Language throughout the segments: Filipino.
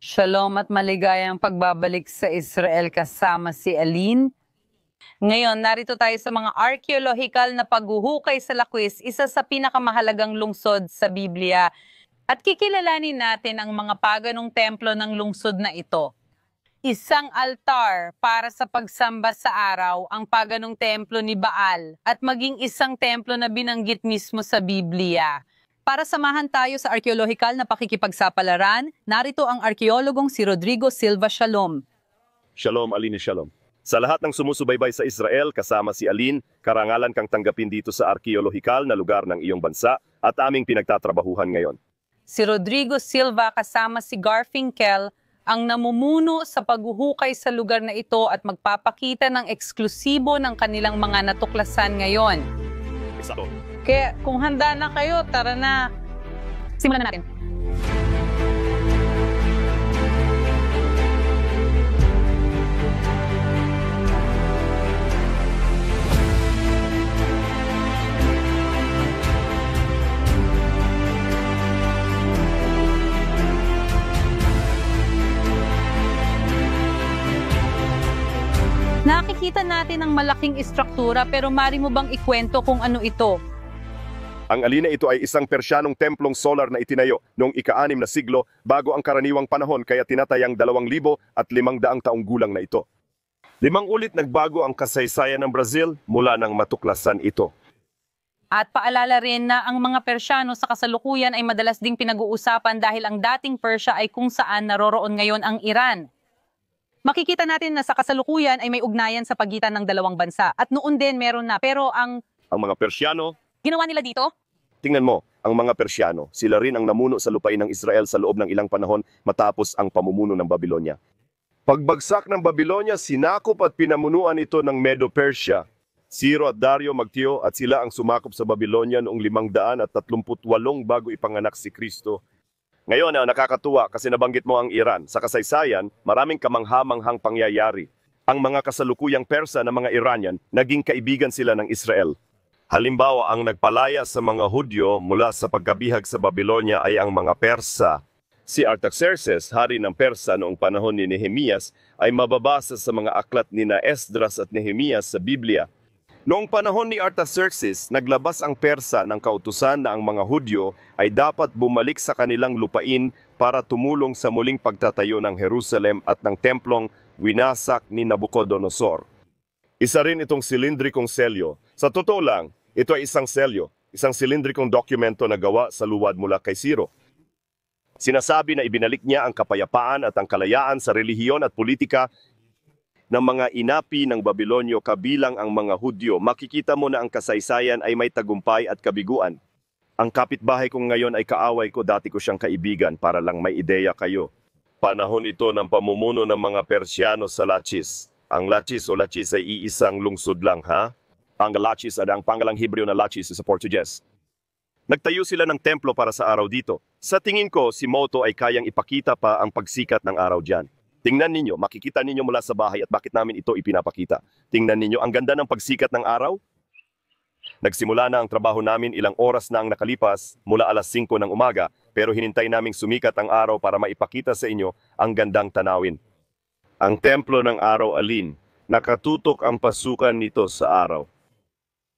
Shalom at maligayang pagbabalik sa Israel kasama si Aline. Ngayon, narito tayo sa mga archaeological na paghuhukay sa Lakwis, isa sa pinakamahalagang lungsod sa Biblia. At kikilalanin natin ang mga paganong templo ng lungsod na ito. Isang altar para sa pagsamba sa araw, ang paganong templo ni Baal, at maging isang templo na binanggit mismo sa Biblia. Para samahan tayo sa archaeological na pakikipagsapalaran, narito ang arkeologong si Rodrigo Silva. Shalom. Shalom, Aline, shalom. Sa lahat ng sumusubaybay sa Israel, kasama si Aline, karangalan kang tanggapin dito sa arkeolohikal na lugar ng iyong bansa at aming pinagtatrabahuhan ngayon. Si Rodrigo Silva kasama si Garfinkel ang namumuno sa paghuhukay sa lugar na ito at magpapakita ng eksklusibo ng kanilang mga natuklasan ngayon. Exacto. Kaya kung handa na kayo, tara na. Simulan na natin. Nakikita natin ang malaking istruktura pero mari mo bang ikwento kung ano ito? Ang Alina, ito ay isang Persyanong templong solar na itinayo noong ika-6 na siglo bago ang karaniwang panahon, kaya tinatayang 2,500 taong gulang na ito. 5 ulit nagbago ang kasaysayan ng Brazil mula nang matuklasan ito. At paalala rin na ang mga Persyano sa kasalukuyan ay madalas ding pinag-uusapan dahil ang dating Persya ay kung saan naroroon ngayon ang Iran. Makikita natin na sa kasalukuyan ay may ugnayan sa pagitan ng dalawang bansa. At noon din meron na, pero ang Mga Persyano, ginawa nila dito? tingnan mo, ang mga Persyano, sila rin ang namuno sa lupain ng Israel sa loob ng ilang panahon matapos ang pamumuno ng Babylonia. Pagbagsak ng Babylonia, sinakop at pinamunuan ito ng Medo-Persia. Ciro at Dario magtiyo at sila ang sumakop sa Babylonia noong 538 bago ipanganak si Kristo. Ngayon, nakakatuwa kasi nabanggit mo ang Iran. Sa kasaysayan, maraming kamangha-manghang pangyayari. Ang mga kasalukuyang Persa na mga Iranian, naging kaibigan sila ng Israel. Halimbawa, ang nagpalaya sa mga Hudyo mula sa pagkabihag sa Babylonia ay ang mga Persa. Si Artaxerxes, hari ng Persa noong panahon ni Nehemias, ay mababasa sa mga aklat ni Esdras at Nehemias sa Biblia. Noong panahon ni Artaxerxes, naglabas ang Persa ng kautusan na ang mga Hudyo ay dapat bumalik sa kanilang lupain para tumulong sa muling pagtatayo ng Jerusalem at ng templong winasak ni Nabucodonosor. Isa rin itong silindrikong selyo. Sa totoo lang, ito ay isang selyo, isang silindrikong dokumento na gawa sa luwad mula kay Ciro. Sinasabi na ibinalik niya ang kapayapaan at ang kalayaan sa relihiyon at politika ng mga inapi ng Babilonyo kabilang ang mga Hudyo. Makikita mo na ang kasaysayan ay may tagumpay at kabiguan. Ang kapitbahay kong ngayon ay kaaway ko, dati ko siyang kaibigan para lang may ideya kayo. Panahon ito ng pamumuno ng mga Persyano sa Lachish. Ang Lachish o Lachish ay iisang lungsod lang, ha? Ang Lachish ay ang pangalang Hebreo na Lachish sa Portuges. Nagtayo sila ng templo para sa araw dito. Sa tingin ko, si Moto ay kayang ipakita pa ang pagsikat ng araw dyan. Tingnan ninyo, makikita ninyo mula sa bahay at bakit namin ito ipinapakita. Tingnan ninyo, ang ganda ng pagsikat ng araw. Nagsimula na ang trabaho namin, ilang oras na ang nakalipas mula alas 5 ng umaga, pero hinintay naming sumikat ang araw para maipakita sa inyo ang gandang tanawin. Ang templo ng araw, Alin, nakatutok ang pasukan nito sa araw.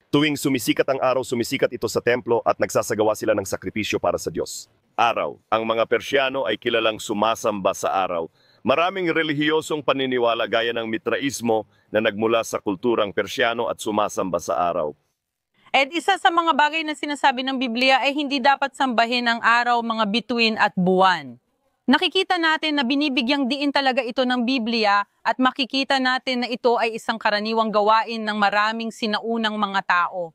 Tuwing sumisikat ang araw, sumisikat ito sa templo at nagsasagawa sila ng sakripisyo para sa Diyos. Araw, ang mga Persyano ay kilalang sumasamba sa araw. Maraming relihiyosong paniniwala gaya ng Mitraismo na nagmula sa kulturang Persyano at sumasamba sa araw. At isa sa mga bagay na sinasabi ng Biblia ay hindi dapat sambahin ang araw, mga bituin at buwan. Nakikita natin na binibigyang diin talaga ito ng Biblia at makikita natin na ito ay isang karaniwang gawain ng maraming sinaunang mga tao.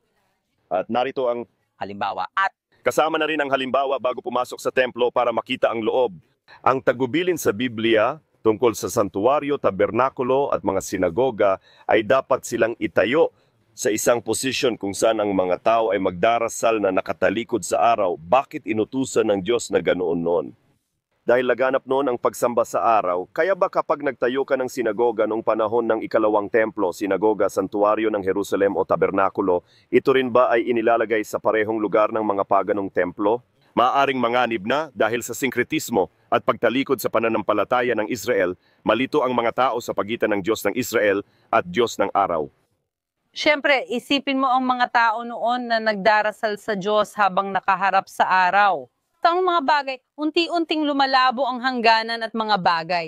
At narito ang Halimbawa, at kasama na rin ang halimbawa bago pumasok sa templo para makita ang loob. Ang tagubilin sa Biblia tungkol sa santuario, tabernakulo at mga sinagoga ay dapat silang itayo sa isang posisyon kung saan ang mga tao ay magdarasal na nakatalikod sa araw. Bakit inutusan ng Diyos na ganoon noon? Dahil laganap noon ang pagsamba sa araw, kaya ba kapag nagtayo ka ng sinagoga noong panahon ng ikalawang templo, sinagoga, santuario ng Jerusalem o tabernakulo, ito rin ba ay inilalagay sa parehong lugar ng mga paganong templo? Maaring manganib na dahil sa sinkretismo at pagtalikod sa pananampalataya ng Israel, malito ang mga tao sa pagitan ng Diyos ng Israel at Diyos ng araw. Siyempre, isipin mo ang mga tao noon na nagdarasal sa Diyos habang nakaharap sa araw. At ang mga bagay, unti-unting lumalabo ang hangganan at mga bagay.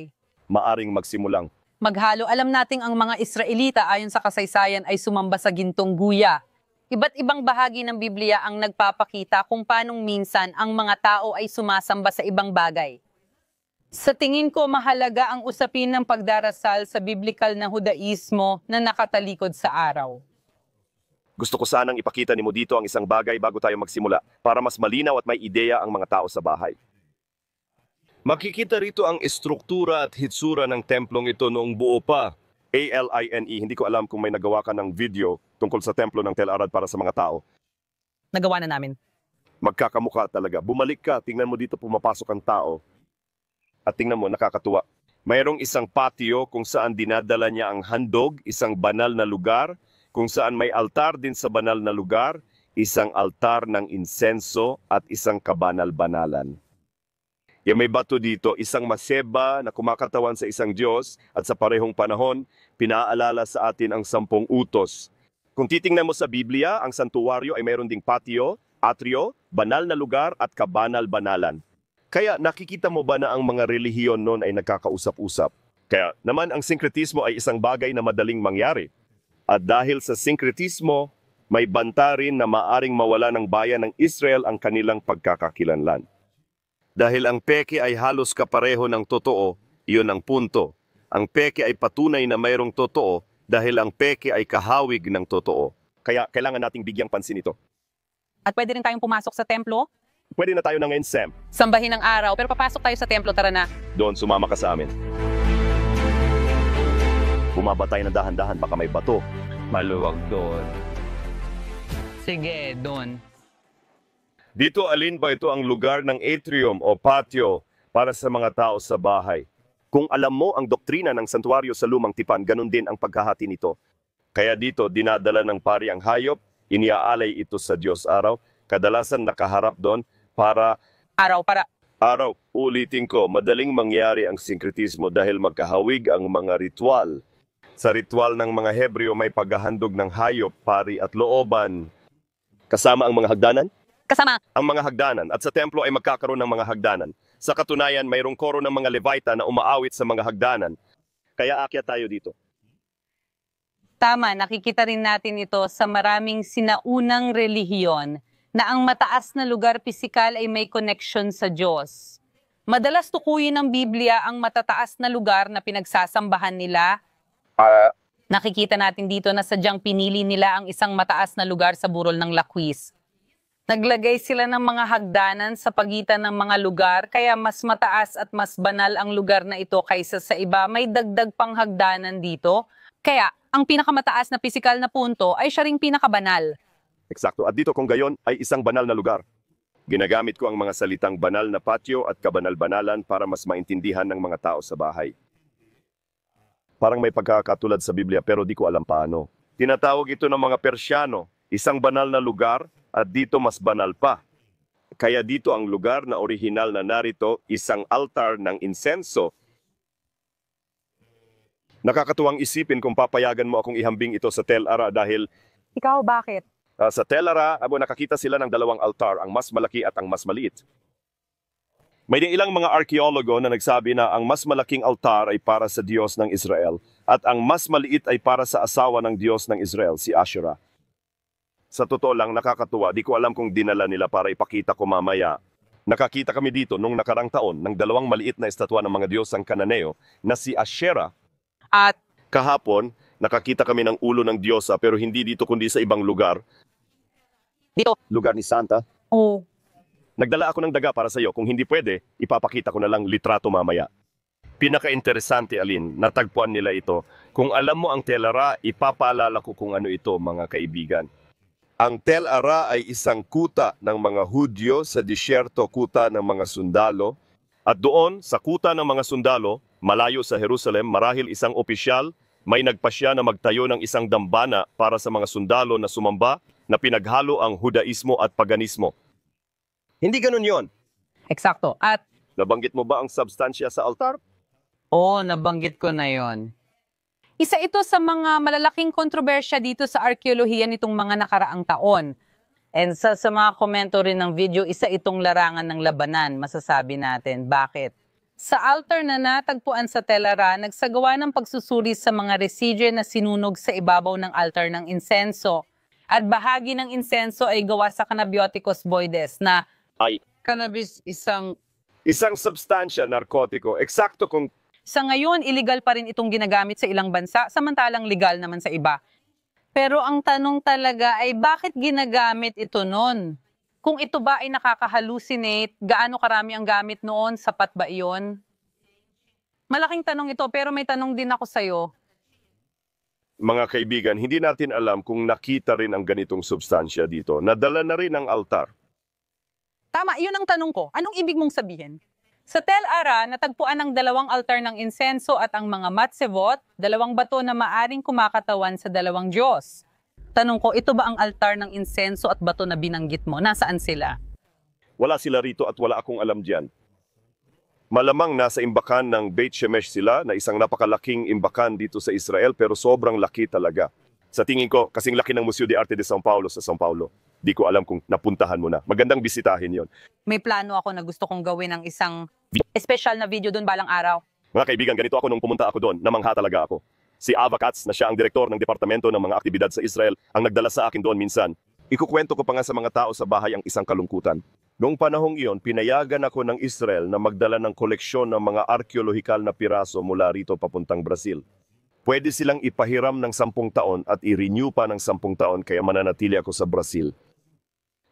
Maaring magsimulang. Maghalo, alam nating ang mga Israelita ayon sa kasaysayan ay sumamba sa gintong guya. Iba't ibang bahagi ng Biblia ang nagpapakita kung paanong minsan ang mga tao ay sumasamba sa ibang bagay. Sa tingin ko, mahalaga ang usapin ng pagdarasal sa biblikal na Hudaismo na nakatalikod sa araw. Gusto ko sanang ipakita ni mo dito ang isang bagay bago tayo magsimula para mas malinaw at may ideya ang mga tao sa bahay. Makikita rito ang estruktura at hitsura ng templong ito noong buo pa. ALINE, hindi ko alam kung may nagawa ka ng video tungkol sa templo ng Tel Arad para sa mga tao. Nagawa na namin. Magkakamukha talaga. Bumalik ka, tingnan mo dito pumapasok ang tao. At tingnan mo, nakakatuwa. Mayroong isang patio kung saan dinadala niya ang handog, isang banal na lugar, kung saan may altar din sa banal na lugar, isang altar ng insenso at isang kabanal-banalan. Yung may bato dito, isang maseba na kumakatawan sa isang Diyos at sa parehong panahon, pinaalala sa atin ang 10 utos. Kung titingnan mo sa Biblia, ang santuwaryo ay mayroon ding patio, atrio, banal na lugar at kabanal-banalan. Kaya nakikita mo ba na ang mga relihiyon noon ay nagkakausap-usap? Kaya naman ang sinkretismo ay isang bagay na madaling mangyari. At dahil sa sinkretismo, may banta rin na maaring mawala ng bayan ng Israel ang kanilang pagkakakilanlan. Dahil ang peke ay halos kapareho ng totoo, iyon ang punto. Ang peke ay patunay na mayroong totoo dahil ang peke ay kahawig ng totoo. Kaya kailangan nating bigyang pansin ito. At pwede rin tayong pumasok sa templo, Pwede na tayo na ngayon, Sam. sambahin ang araw, pero papasok tayo sa templo, tara na. Doon, sumama ka sa amin. Bumaba tayo ng dahan-dahan, baka may bato. Maluwag doon. Sige, doon. Dito, alin ba ito ang lugar ng atrium o patio para sa mga tao sa bahay? Kung alam mo ang doktrina ng santuario sa Lumang Tipan, ganun din ang pagkahati nito. Kaya dito, dinadala ng pari ang hayop, iniaalay ito sa Diyos araw, kadalasan nakaharap doon para araw. Ulitin ko, madaling mangyari ang sinkretismo dahil magkahawig ang mga ritual. Sa ritual ng mga Hebreo, may paghahandog ng hayop, pari at looban. Kasama ang mga hagdanan? Kasama. Ang mga hagdanan at sa templo ay magkakaroon ng mga hagdanan. Sa katunayan, mayroong koro ng mga Levita na umaawit sa mga hagdanan. Kaya akyat tayo dito. Tama, nakikita rin natin ito sa maraming sinaunang relihiyon na ang mataas na lugar pisikal ay may connection sa Diyos. Madalas tukuyin ng Biblia ang matataas na lugar na pinagsasambahan nila. Nakikita natin dito na sadyang pinili nila ang isang mataas na lugar sa burol ng lakwis. Naglagay sila ng mga hagdanan sa pagitan ng mga lugar, kaya mas mataas at mas banal ang lugar na ito kaysa sa iba. May dagdag pang hagdanan dito. Kaya, ang pinakamataas na pisikal na punto ay siya ring pinakabanal. Eksakto. At dito kung gayon ay isang banal na lugar. Ginagamit ko ang mga salitang banal na patio at kabanal-banalan para mas maintindihan ng mga tao sa bahay. Parang may pagkakatulad sa Biblia pero di ko alam paano. Tinatawag ito ng mga Persyano, isang banal na lugar at dito mas banal pa. Kaya dito ang lugar na orihinal na narito, isang altar ng insenso. Nakakatuwang isipin kung papayagan mo akong ihambing ito sa Tel Ara dahil Ikaw, bakit? sa Tel Ara, nakakita sila ng 2 altar, ang mas malaki at ang mas maliit. May ilang mga arkeologo na nagsabi na ang mas malaking altar ay para sa Diyos ng Israel at ang mas maliit ay para sa asawa ng Diyos ng Israel, si Asherah. Sa totoo lang, nakakatuwa, di ko alam kung dinala nila para ipakita ko mamaya. Nakakita kami dito nung nakarang taon ng 2 maliit na estatwa ng mga Diyos ang Kananeo na si Asherah. At Kahapon, nakakita kami ng ulo ng Diyosa pero hindi dito kundi sa ibang lugar. dito, Lugar ni Santa. oh, Nagdala ako ng daga para sa iyo. Kung hindi pwede, ipapakita ko na lang litrato mamaya. Pinaka-interesante, Alin, natagpuan nila ito. Kung alam mo ang Tel Ara, ipapaalala ko kung ano ito, mga kaibigan. Ang Tel Ara ay isang kuta ng mga Hudyo sa disyerto, kuta ng mga sundalo. At doon, sa kuta ng mga sundalo, malayo sa Jerusalem, marahil isang opisyal, may nagpasya na magtayo ng isang dambana para sa mga sundalo na sumamba na pinaghalo ang Hudaismo at Paganismo. Hindi ganun yon. eksakto. At Nabanggit mo ba ang substansya sa altar? Oo, nabanggit ko na yon. Isa ito sa mga malalaking kontrobersya dito sa arkeolohiya nitong mga nakaraang taon. And sa mga komento rin ng video, isa itong larangan ng labanan, masasabi natin. Bakit? Sa altar na natagpuan sa Telara, nagsagawa ng pagsusuri sa mga residue na sinunog sa ibabaw ng altar ng insenso. At bahagi ng insenso ay gawa sa Cannabinoides boides na Ay, cannabis isang substansya, narkotiko. Eksakto kung sa ngayon, illegal pa rin itong ginagamit sa ilang bansa, samantalang legal naman sa iba. Pero ang tanong talaga ay bakit ginagamit ito noon? Kung ito ba ay nakaka-hallucinate, gaano karami ang gamit noon, sapat ba iyon? Malaking tanong ito, pero may tanong din ako sa'yo. mga kaibigan, hindi natin alam kung nakita rin ang ganitong substansya dito. Nadala na rin ang altar. Tama, yun ang tanong ko. Anong ibig mong sabihin? Sa Tel Ara, natagpuan ang dalawang altar ng insenso at ang mga matsevot, dalawang bato na maaring kumakatawan sa dalawang Diyos. Tanong ko, ito ba ang altar ng insenso at bato na binanggit mo? Nasaan sila? Wala sila rito at wala akong alam diyan. Malamang nasa imbakan ng Beit Shemesh sila na isang napakalaking imbakan dito sa Israel pero sobrang laki talaga. Sa tingin ko, kasing laki ng Museo de Arte de São Paulo sa São Paulo. Di ko alam kung napuntahan mo na. Magandang bisitahin yon. May plano ako na gusto kong gawin ng isang special na video doon balang araw. Mga kaibigan, ganito ako nung pumunta ako doon. Namangha talaga ako. Si Ava Katz, na siya ang direktor ng Departamento ng mga Aktibidad sa Israel, ang nagdala sa akin doon minsan. Ikukwento ko pa nga sa mga tao sa bahay ang isang kalungkutan. Noong panahong iyon, pinayagan ako ng Israel na magdala ng koleksyon ng mga arkeolohikal na piraso mula rito papuntang Brazil. Pwede silang ipahiram ng 10 taon at i-renew pa ng 10 taon kaya mananatili ako sa Brazil.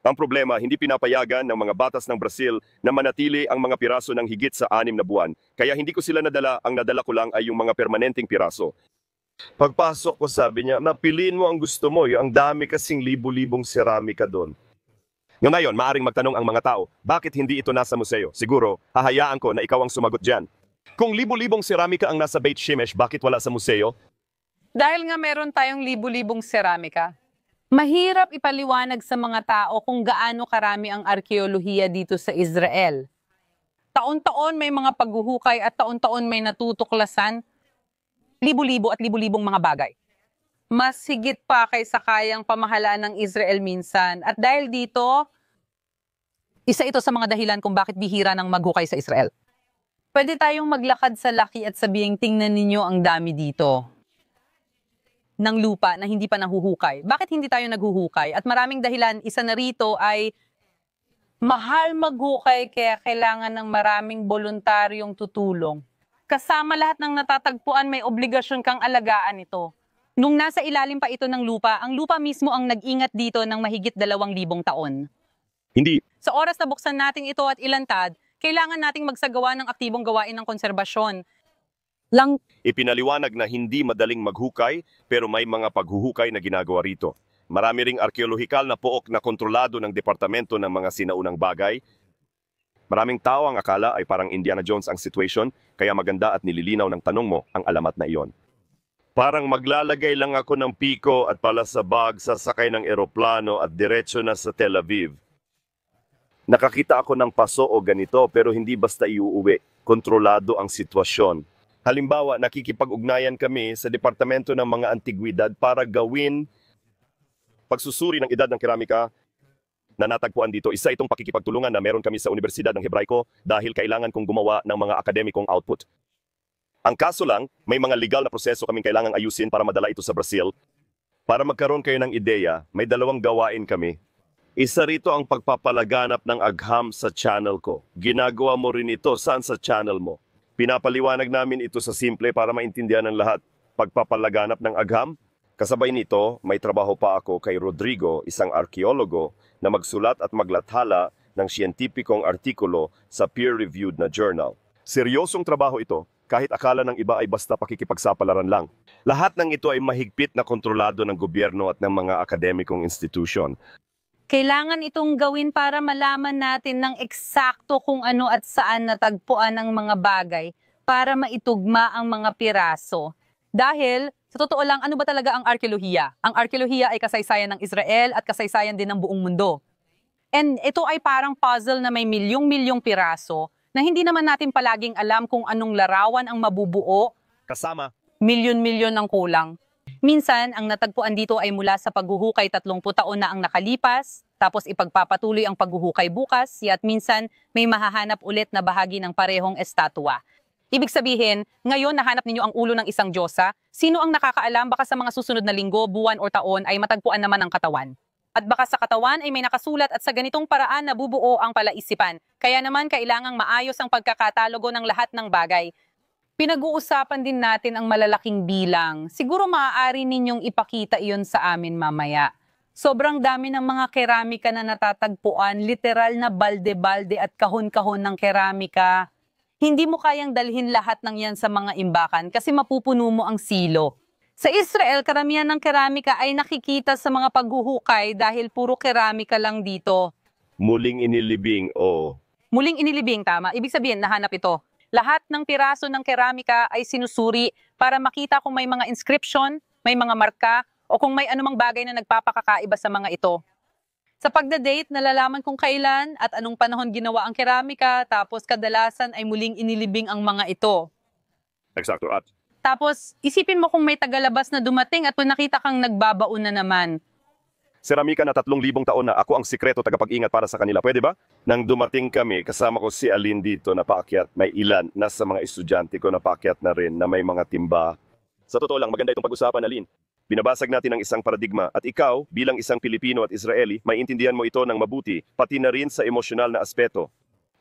Ang problema, hindi pinapayagan ng mga batas ng Brazil na manatili ang mga piraso ng higit sa 6 na buwan. Kaya hindi ko sila nadala, ang nadala ko lang ay yung mga permanenteng piraso. Pagpasok ko sabi niya, napiliin mo ang gusto mo, ang dami kasing libu-libong seramika doon. Ngayon, maaring magtanong ang mga tao, bakit hindi ito nasa museo? Siguro, hahayaan ko na ikaw ang sumagot dyan. Kung libu-libong seramika ang nasa Beit Shemesh, bakit wala sa museo? Dahil nga meron tayong libu-libong seramika, mahirap ipaliwanag sa mga tao kung gaano karami ang arkeolohiya dito sa Israel. Taon-taon may mga paghuhukay at taon-taon may natutuklasan, libu-libo at libu-libong mga bagay. Mas higit pa kaysa kayang pamahalaan ng Israel minsan. At dahil dito, isa ito sa mga dahilan kung bakit bihira ng maghukay sa Israel. Pwede tayong maglakad sa laki at sabihing tingnan ninyo ang dami dito ng lupa na hindi pa nahuhukay. Bakit hindi tayo naghuhukay? At maraming dahilan, isa na rito ay mahal maghukay kaya kailangan ng maraming voluntaryong tutulong. Kasama lahat ng natatagpuan, may obligasyon kang alagaan ito. Nung nasa ilalim pa ito ng lupa, ang lupa mismo ang nag-ingat dito ng mahigit 2,000 taon. Hindi. Sa oras na buksan natin ito at ilantad, kailangan nating magsagawa ng aktibong gawain ng konserbasyon. Ipinaliwanag na hindi madaling maghukay pero may mga paghuhukay na ginagawa rito. Marami ring arkeolohikal na pook na kontrolado ng departamento ng mga sinaunang bagay. Maraming tao ang akala ay parang Indiana Jones ang situation, kaya maganda at nililinaw ng tanong mo ang alamat na iyon. Parang maglalagay lang ako ng piko at palasabag, sasakay ng eroplano at diretso na sa Tel Aviv. Nakakita ako ng paso o ganito pero hindi basta iuuwi. Kontrolado ang sitwasyon. Halimbawa, nakikipag-ugnayan kami sa Departamento ng mga Antigwidad para gawin pagsusuri ng edad ng keramika na natagpuan dito. Isa itong pakikipagtulungan na meron kami sa Universidad ng Hebraiko dahil kailangan kong gumawa ng mga akademikong output. Ang kaso lang, may mga legal na proseso kaming kailangang ayusin para madala ito sa Brazil. Para magkaroon kayo ng ideya, may 2 gawain kami. Isa rito ang pagpapalaganap ng agham sa channel ko. Ginagawa mo rin ito saan sa channel mo. Pinapaliwanag namin ito sa simple para maintindihan ng lahat. Pagpapalaganap ng agham, kasabay nito, may trabaho pa ako kay Rodrigo, isang arkeologo, na magsulat at maglathala ng siyentipikong artikulo sa peer-reviewed na journal. Seryosong trabaho ito, kahit akala ng iba ay basta pakikipagsapalaran lang. Lahat ng ito ay mahigpit na kontrolado ng gobyerno at ng mga akademikong institusyon. Kailangan itong gawin para malaman natin ng eksakto kung ano at saan natagpuan ang mga bagay para maitugma ang mga piraso. Dahil, sa totoo lang, ano ba talaga ang arkeolohiya? Ang arkeolohiya ay kasaysayan ng Israel at kasaysayan din ng buong mundo. And ito ay parang puzzle na may milyong-milyong piraso na hindi naman natin palaging alam kung anong larawan ang mabubuo, Kasama, milyon-milyon ang kulang. Minsan, ang natagpuan dito ay mula sa paghuhukay 30 taon na ang nakalipas, tapos ipagpapatuloy ang paghuhukay bukas, at minsan may mahahanap ulit na bahagi ng parehong estatwa. Ibig sabihin, ngayon nahanap ninyo ang ulo ng isang diyosa, sino ang nakakaalam baka sa mga susunod na linggo, buwan o taon ay matagpuan naman ang katawan. At baka sa katawan ay may nakasulat at sa ganitong paraan nabubuo ang palaisipan. Kaya naman kailangang maayos ang pagkakatalogo ng lahat ng bagay. Pinag-uusapan din natin ang malalaking bilang. Siguro maaari ninyong ipakita iyon sa amin mamaya. Sobrang dami ng mga keramika na natatagpuan, literal na balde-balde at kahon-kahon ng keramika. Hindi mo kayang dalhin lahat ng yan sa mga imbakan kasi mapupuno mo ang silo. Sa Israel, karamihan ng keramika ay nakikita sa mga paghuhukay dahil puro keramika lang dito. muling inilibing o Muling inilibing, tama. Ibig sabihin, nahanap ito. Lahat ng piraso ng keramika ay sinusuri para makita kung may mga inscription, may mga marka, o kung may anumang bagay na nagpapakakaiba sa mga ito. Sa pagda-date, nalalaman kung kailan at anong panahon ginawa ang keramika, tapos kadalasan ay muling inilibing ang mga ito. eksakto at Tapos, isipin mo kung may tagalabas na dumating at kung nakita kang nagbabaon na naman. seramika na 3,000 taon na ako ang sikreto tagapag-ingat para sa kanila. Pwede ba? Nang dumating kami, kasama ko si Aline dito na paakyat, may ilan, nasa mga estudyante ko na paakyat na rin na may mga timba. Sa totoo lang, maganda itong pag-usapan, Aline. Binabasag natin ang isang paradigma at ikaw, bilang isang Pilipino at Israeli, may intindihan mo ito ng mabuti, pati na rin sa emosyonal na aspeto.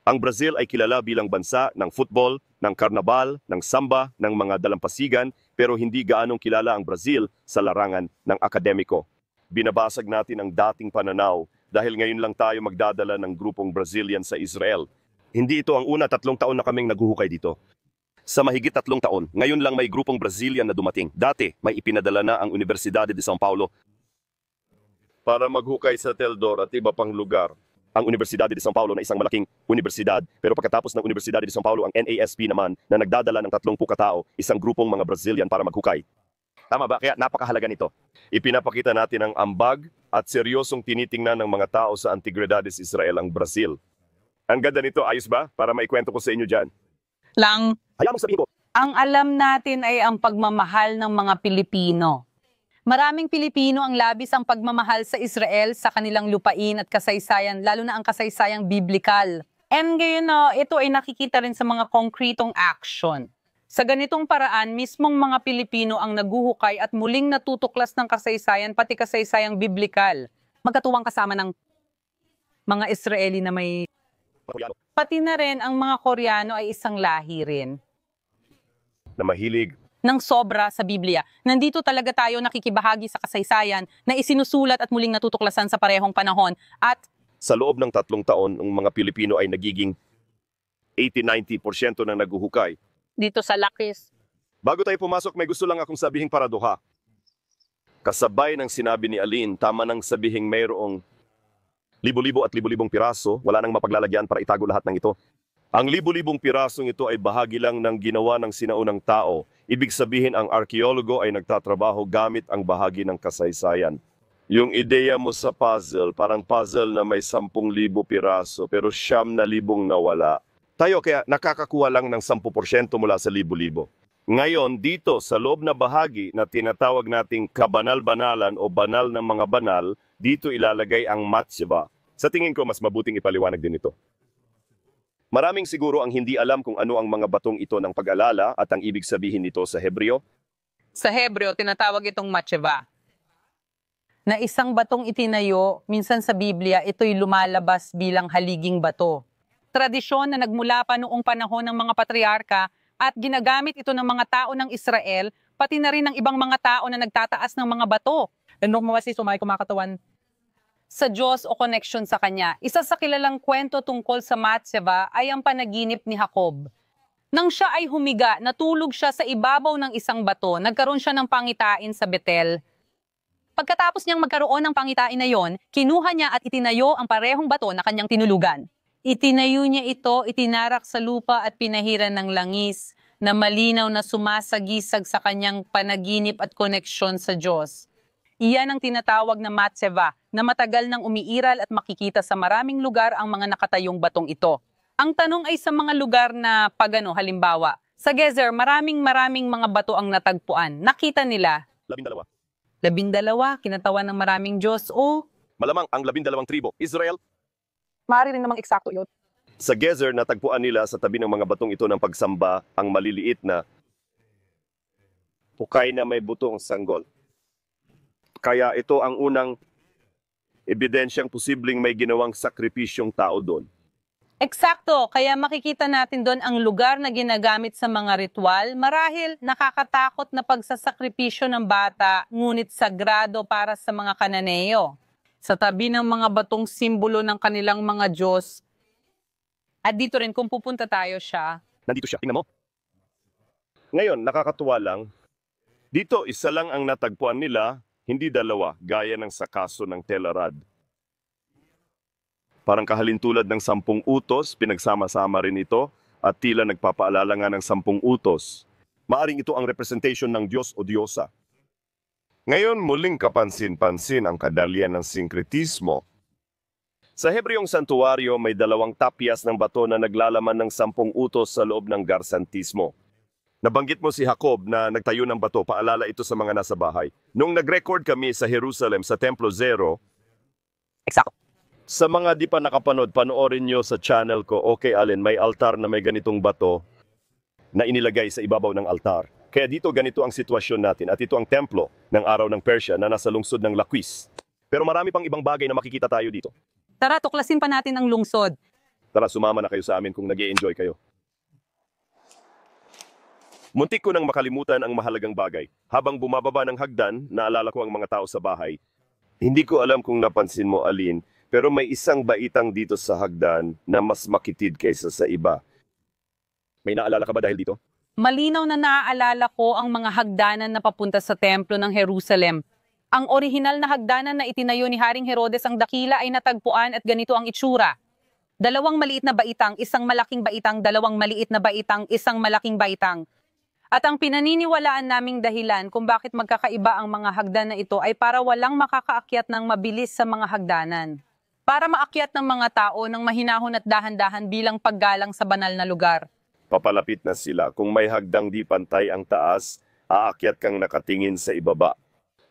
Ang Brazil ay kilala bilang bansa ng football, ng karnabal, ng samba, ng mga dalampasigan, pero hindi gaanong kilala ang Brazil sa larangan ng akademiko. Binabasag natin ang dating pananaw dahil ngayon lang tayo magdadala ng grupong Brazilian sa Israel. Hindi ito ang una, 3 taon na kaming naghuhukay dito. Sa mahigit 3 taon, ngayon lang may grupong Brazilian na dumating. Dati, may ipinadala na ang Universidade de São Paulo para maghukay sa Teldor at iba pang lugar. Ang Universidade de São Paulo na isang malaking universidad, pero pagkatapos ng Universidade de São Paulo, ang NASP naman na nagdadala ng 30 katao, isang grupong mga Brazilian para maghukay. Tama ba? Kaya napakahalaga nito. Ipinapakita natin ang ambag at seryosong tinitingnan ng mga tao sa Antigüedades Israel ang Brazil. Ang ganda nito, ayos ba? Para maikwento ko sa inyo dyan. Lang, Hayaan mong sabihin ko, ang alam natin ay ang pagmamahal ng mga Pilipino. Maraming Pilipino ang labis ang pagmamahal sa Israel sa kanilang lupain at kasaysayan, lalo na ang kasaysayang biblikal. And ngayon, ito ay nakikita rin sa mga konkretong action. Sa ganitong paraan, mismong mga Pilipino ang naguhukay at muling natutuklas ng kasaysayan, pati kasaysayang biblikal. Magkatuwang kasama ng mga Israeli na may... Pati na rin ang mga Koreano ay isang lahi rin na mahilig ng sobra sa Biblia. Nandito talaga tayo nakikibahagi sa kasaysayan na isinusulat at muling natutuklasan sa parehong panahon. At sa loob ng 3 taon, ang mga Pilipino ay nagiging 80-90% na naguhukay. dito sa Lakis, Bago tayo pumasok, may gusto lang akong sabihing paradoha. Kasabay ng sinabi ni Aline, tama nang sabihing mayroong libo-libo at libo-libong piraso, wala nang mapaglalagyan para itago lahat ng ito. Ang libo-libong pirasong ito ay bahagi lang ng ginawa ng sinaunang tao. Ibig sabihin ang arkeologo ay nagtatrabaho gamit ang bahagi ng kasaysayan. Yung ideya mo sa puzzle, parang puzzle na may 10,000 piraso pero 9,000 nawala. Tayo kaya nakakakuha lang ng 10% mula sa libo-libo. Ngayon, dito sa loob na bahagi na tinatawag nating kabanal-banalan o banal ng mga banal, dito ilalagay ang matseba. Sa tingin ko, mas mabuting ipaliwanag din ito. Maraming siguro ang hindi alam kung ano ang mga batong ito ng pag-alala at ang ibig sabihin nito sa Hebreo. sa Hebreo, tinatawag itong matseba. Na isang batong itinayo, minsan sa Biblia, ito'y lumalabas bilang haliging bato. Tradisyon na nagmula pa noong panahon ng mga patriarka at ginagamit ito ng mga tao ng Israel, pati na rin ng ibang mga tao na nagtataas ng mga bato. Ano mawasi sumay kumakatawan sa Diyos o connection sa Kanya. Isa sa kilalang kwento tungkol sa Matseba ay ang panaginip ni Jacob. Nang siya ay humiga, natulog siya sa ibabaw ng isang bato, nagkaroon siya ng pangitain sa Betel. Pagkatapos niyang magkaroon ng pangitain na yon, kinuha niya at itinayo ang parehong bato na kanyang tinulugan. Itinayo niya ito, itinarak sa lupa at pinahiran ng langis na malinaw na sumasagisag sa kanyang panaginip at koneksyon sa Diyos. Iyan ang tinatawag na Matseba, na matagal nang umiiral at makikita sa maraming lugar ang mga nakatayong batong ito. Ang tanong ay sa mga lugar na pagano, halimbawa, sa Gezer, maraming mga bato ang natagpuan. Nakita nila, 12. 12, kinatawan ng maraming Diyos o Malamang ang 12 tribo, Israel. maaari rin namang eksakto yun. Sa Gezer, natagpuan nila sa tabi ng mga batong ito ng pagsamba ang maliliit na hukay na may butong sanggol. Kaya ito ang unang ebidensyang posibleng may ginawang sakripisyong tao doon. Eksakto, kaya makikita natin doon ang lugar na ginagamit sa mga ritual, marahil nakakatakot na pagsasakripisyo ng bata, ngunit sagrado para sa mga Kananeo. Sa tabi ng mga batong simbolo ng kanilang mga Diyos, at dito rin kung pupunta tayo siya. Nandito siya, tingnan mo. Ngayon, nakakatuwa lang, dito isa lang ang natagpuan nila, hindi dalawa, gaya ng sa kaso ng Telarad. Parang kahalintulad ng 10 utos, pinagsama-sama rin ito, at tila nagpapaalala nga ng 10 utos. Maaring ito ang representation ng Diyos o Diyosa. Ngayon, muling kapansin-pansin ang kadalian ng sinkretismo. Sa Hebreong santuario, may 2 tapyas ng bato na naglalaman ng 10 utos sa loob ng garsantismo. Nabanggit mo si Jacob na nagtayo ng bato, paalala ito sa mga nasa bahay. Nung nag-record kami sa Jerusalem sa Templo Zero, Eksakto. sa mga di pa nakapanood, panoorin nyo sa channel ko, Okay Allen, may altar na may ganitong bato na inilagay sa ibabaw ng altar. Kaya dito ganito ang sitwasyon natin at ito ang templo ng araw ng Persia na nasa lungsod ng Laquis. Pero marami pang ibang bagay na makikita tayo dito. Tara, tuklasin pa natin ang lungsod. Tara, sumama na kayo sa amin kung nag-i-enjoy kayo. Muntik ko nang makalimutan ang mahalagang bagay. Habang bumababa ng hagdan, naalala ko ang mga tao sa bahay. Hindi ko alam kung napansin mo, Alin, pero may isang baitang dito sa hagdan na mas makitid kaysa sa iba. May naalala ka ba dahil dito? Malinaw na naaalala ko ang mga hagdanan na papunta sa templo ng Jerusalem. Ang orihinal na hagdanan na itinayo ni Haring Herodes ang Dakila ay natagpuan at ganito ang itsura. 2 maliit na baitang, 1 malaking baitang, 2 maliit na baitang, 1 malaking baitang. At ang pinaniniwalaan naming dahilan kung bakit magkakaiba ang mga hagdan na ito ay para walang makakaakyat ng mabilis sa mga hagdanan. Para maakyat ng mga tao ng mahinahon at dahan-dahan bilang paggalang sa banal na lugar. Papalapit na sila. Kung may hagdang di pantay ang taas, aakyat kang nakatingin sa ibaba.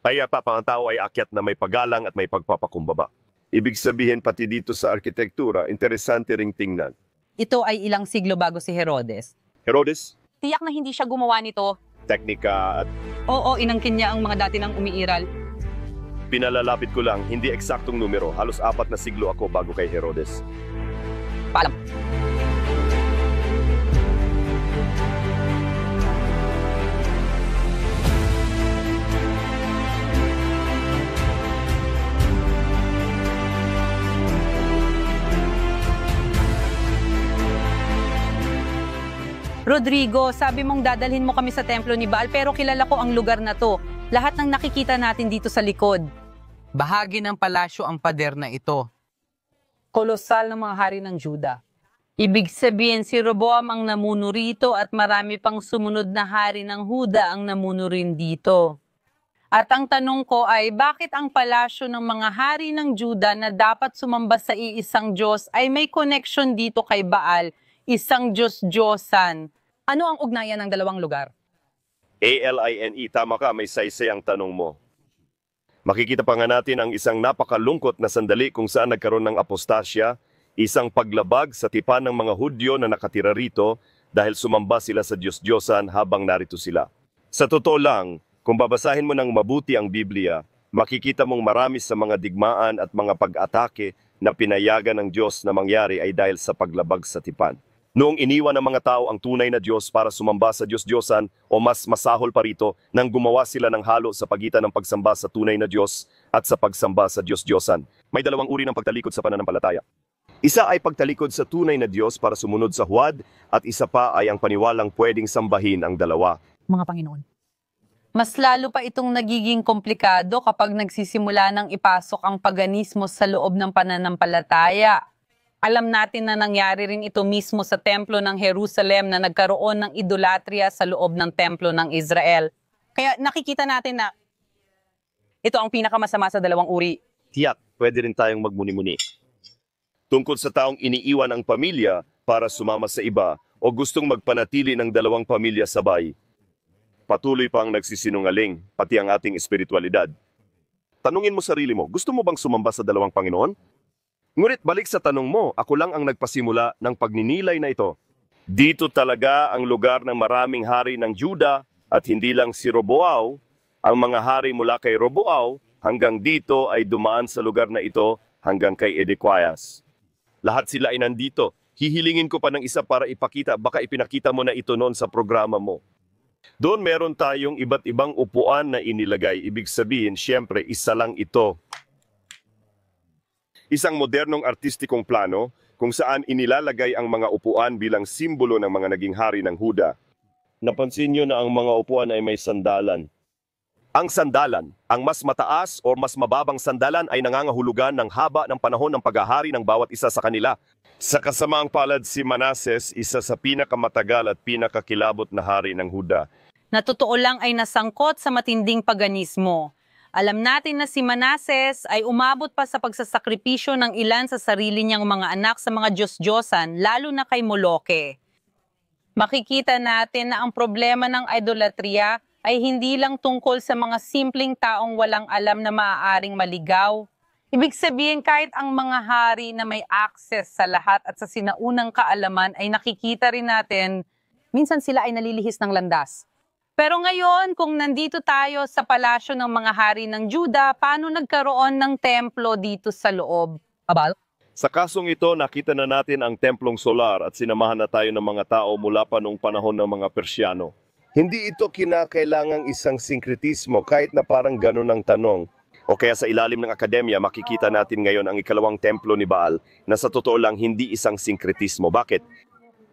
Kaya pa ang tao ay akyat na may paggalang at may pagpapakumbaba. Ibig sabihin pati dito sa arkitektura, interesante ring tingnan. Ito ay ilang siglo bago si Herodes. Herodes, Tiyak na hindi siya gumawa nito. teknika at Oo, inangkin niya ang mga dati nang umiiral. pinalalapit ko lang, hindi eksaktong numero. Halos 4 na siglo ako bago kay Herodes. Paalam. Rodrigo, sabi mong dadalhin mo kami sa templo ni Baal pero kilala ko ang lugar na to. Lahat ng nakikita natin dito sa likod. Bahagi ng palasyo ang pader na ito. Kolosal ng mga hari ng Juda. Ibig sabihin si Roboam ang namuno rito at marami pang sumunod na hari ng Huda ang namuno rin dito. At ang tanong ko ay bakit ang palasyo ng mga hari ng Juda na dapat sumamba sa iisang Diyos ay may connection dito kay Baal, isang Diyos-Diyosan? Ano ang ugnayan ng 2 lugar? ALINE, tama ka, may saysay ang tanong mo. Makikita pa nga natin ang isang napakalungkot na sandali kung saan nagkaroon ng apostasya, isang paglabag sa tipan ng mga Hudyo na nakatira rito dahil sumamba sila sa Diyos-Diyosan habang narito sila. Sa totoo lang, kung babasahin mo ng mabuti ang Biblia, makikita mong marami sa mga digmaan at mga pag-atake na pinayagan ng Diyos na mangyari ay dahil sa paglabag sa tipan. Noong iniwan ng mga tao ang tunay na Diyos para sumamba sa Diyos-Diyosan o mas masahol pa rito nang gumawa sila ng halo sa pagitan ng pagsamba sa tunay na Diyos at sa pagsamba sa Diyos-Diyosan. May 2 uri ng pagtalikod sa pananampalataya. Isa ay pagtalikod sa tunay na Diyos para sumunod sa huwad at isa pa ay ang paniwalang pwedeng sambahin ang dalawa. Mga Panginoon. Mas lalo pa itong nagiging komplikado kapag nagsisimula ng ipasok ang paganismo sa loob ng pananampalataya. Alam natin na nangyari rin ito mismo sa templo ng Jerusalem na nagkaroon ng idolatria sa loob ng templo ng Israel. Kaya nakikita natin na ito ang pinakamasama sa 2 uri. Tiyak, pwede rin tayong magmuni-muni. Tungkol sa taong iniiwan ang pamilya para sumama sa iba o gustong magpanatili ng dalawang pamilya sabay. Patuloy pang nagsisinungaling, pati ang ating espiritualidad. Tanungin mo sarili mo, gusto mo bang sumamba sa dalawang Panginoon? Ngunit balik sa tanong mo, ako lang ang nagpasimula ng pagninilay na ito. Dito talaga ang lugar ng maraming hari ng Juda at hindi lang si Roboao. Ang mga hari mula kay Roboao hanggang dito ay dumaan sa lugar na ito hanggang kay Edequias. Lahat sila ay nandito. Hihilingin ko pa ng isa para ipakita, baka ipinakita mo na ito noon sa programa mo. Doon meron tayong iba't ibang upuan na inilagay. Ibig sabihin, siyempre, isa lang ito. Isang modernong artistikong plano kung saan inilalagay ang mga upuan bilang simbolo ng mga naging hari ng Huda. Napansin niyo na ang mga upuan ay may sandalan. Ang sandalan, ang mas mataas o mas mababang sandalan ay nangangahulugan ng haba ng panahon ng paghahari ng bawat isa sa kanila. Sa kasamaang palad si Manases, isa sa pinakamatagal at pinakakilabot na hari ng Huda. Na totoo lang ay nasangkot sa matinding paganismo. Alam natin na si Manases ay umabot pa sa pagsasakripisyo ng ilan sa sarili niyang mga anak sa mga Diyos-Diyosan, lalo na kay Moloke. Makikita natin na ang problema ng idolatria ay hindi lang tungkol sa mga simpleng taong walang alam na maaaring maligaw. Ibig sabihin kahit ang mga hari na may access sa lahat at sa sinaunang kaalaman ay nakikita rin natin, minsan sila ay nalilihis ng landas. Pero ngayon, kung nandito tayo sa palasyo ng mga hari ng Juda, paano nagkaroon ng templo dito sa loob? Abal? Sa kasong ito, nakita na natin ang templong solar at sinamahan na tayo ng mga tao mula pa noong panahon ng mga Persyano. Hindi ito kinakailangang isang sinkretismo kahit na parang ganun ang tanong. O kaya sa ilalim ng akademya, makikita natin ngayon ang ikalawang templo ni Baal na sa totoo lang hindi isang sinkretismo. Bakit?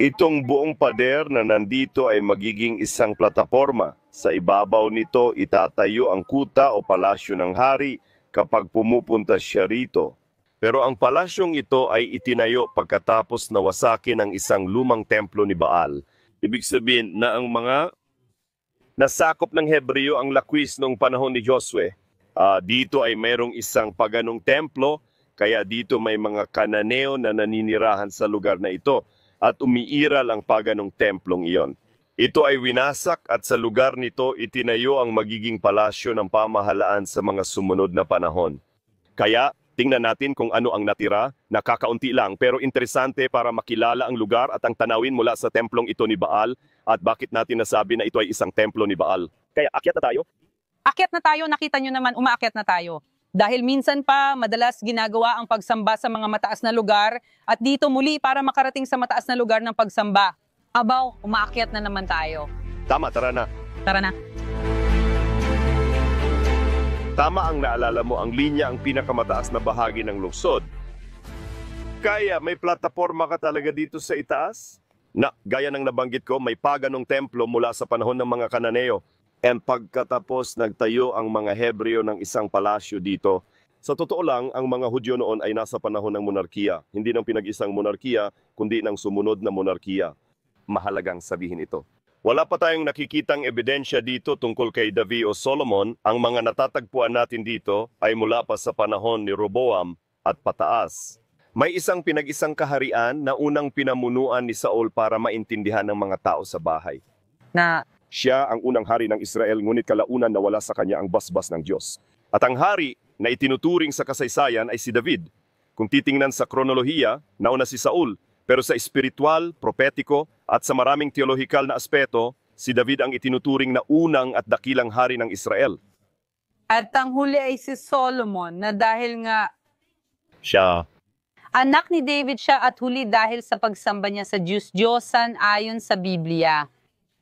Itong buong pader na nandito ay magiging isang plataforma. Sa ibabaw nito, itatayo ang kuta o palasyo ng hari kapag pumupunta siya rito. Pero ang palasyong ito ay itinayo pagkatapos na wasakin ang isang lumang templo ni Baal. Ibig sabihin na ang mga nasakop ng Hebreo ang lakwis noong panahon ni Josue. Dito ay mayroong isang paganong templo, kaya dito may mga Kananeo na naninirahan sa lugar na ito. At umiiral ang paganong templong iyon. Ito ay winasak at sa lugar nito itinayo ang magiging palasyo ng pamahalaan sa mga sumunod na panahon. Kaya, tingnan natin kung ano ang natira, nakakaunti lang pero interesante para makilala ang lugar at ang tanawin mula sa templong ito ni Baal at bakit natin nasabi na ito ay isang templo ni Baal. Kaya akyat na tayo? Akyat na tayo, nakita nyo naman, umaakyat na tayo. Dahil minsan pa, madalas ginagawa ang pagsamba sa mga mataas na lugar at dito muli para makarating sa mataas na lugar ng pagsamba. Abaw, umaakyat na naman tayo. Tama, tara na. Tara na. Tama ang naalala mo, ang linya ang pinakamataas na bahagi ng lungsod. Kaya may plataforma ka talaga dito sa itaas? Na, gaya ng nabanggit ko, may paganong templo mula sa panahon ng mga Kananeo. And pagkatapos nagtayo ang mga Hebreo ng isang palasyo dito. Sa totoo lang, ang mga Hudyo noon ay nasa panahon ng monarkiya. Hindi ng pinag-isang monarkiya, kundi ng sumunod na monarkiya. Mahalagang sabihin ito. Wala pa tayong nakikitang ebidensya dito tungkol kay David o Solomon. Ang mga natatagpuan natin dito ay mula pa sa panahon ni Roboam at pataas. May isang pinag-isang kaharian na unang pinamunuan ni Saul para maintindihan ng mga tao sa bahay. Siya ang unang hari ng Israel, ngunit kalaunan nawala sa kanya ang basbas ng Diyos. At ang hari na itinuturing sa kasaysayan ay si David. Kung titingnan sa kronolohiya, nauna si Saul, pero sa espiritual, propetiko at sa maraming teolohikal na aspeto, si David ang itinuturing na unang at dakilang hari ng Israel. At ang huli ay si Solomon na dahil nga Siya. anak ni David siya at huli dahil sa pagsamba niya sa Diyos-Diyosan ayon sa Biblia.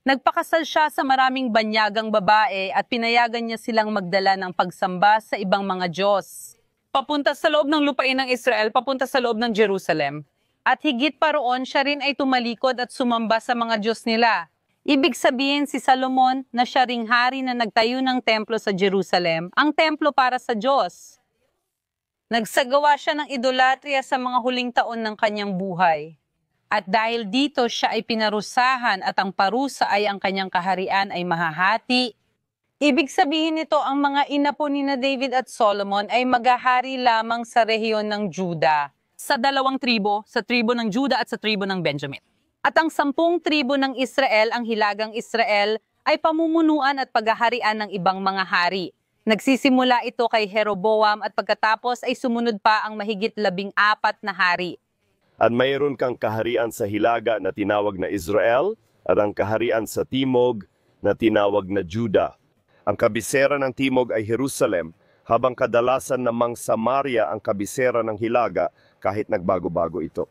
Nagpakasal siya sa maraming banyagang babae at pinayagan niya silang magdala ng pagsamba sa ibang mga Diyos. Papunta sa loob ng lupain ng Israel, papunta sa loob ng Jerusalem. At higit pa roon, siya rin ay tumalikod at sumamba sa mga Diyos nila. Ibig sabihin si Solomon na siya ring hari na nagtayo ng templo sa Jerusalem, ang templo para sa Diyos. Nagsagawa siya ng idolatria sa mga huling taon ng kanyang buhay. At dahil dito siya ay pinarusahan at ang parusa ay ang kanyang kaharian ay mahahati. Ibig sabihin nito ang mga inapo ni na David at Solomon ay maghahari lamang sa rehiyon ng Juda. sa 2 tribo, sa tribo ng Juda at sa tribo ng Benjamin. At ang 10 tribo ng Israel, ang hilagang Israel, ay pamumunuan at paghaharian ng ibang mga hari. Nagsisimula ito kay Jeroboam at pagkatapos ay sumunod pa ang mahigit 14 na hari. At mayroon kang kaharian sa hilaga na tinawag na Israel at ang kaharian sa timog na tinawag na Juda. Ang kabisera ng timog ay Jerusalem, habang kadalasan namang Samaria ang kabisera ng hilaga kahit nagbago-bago ito.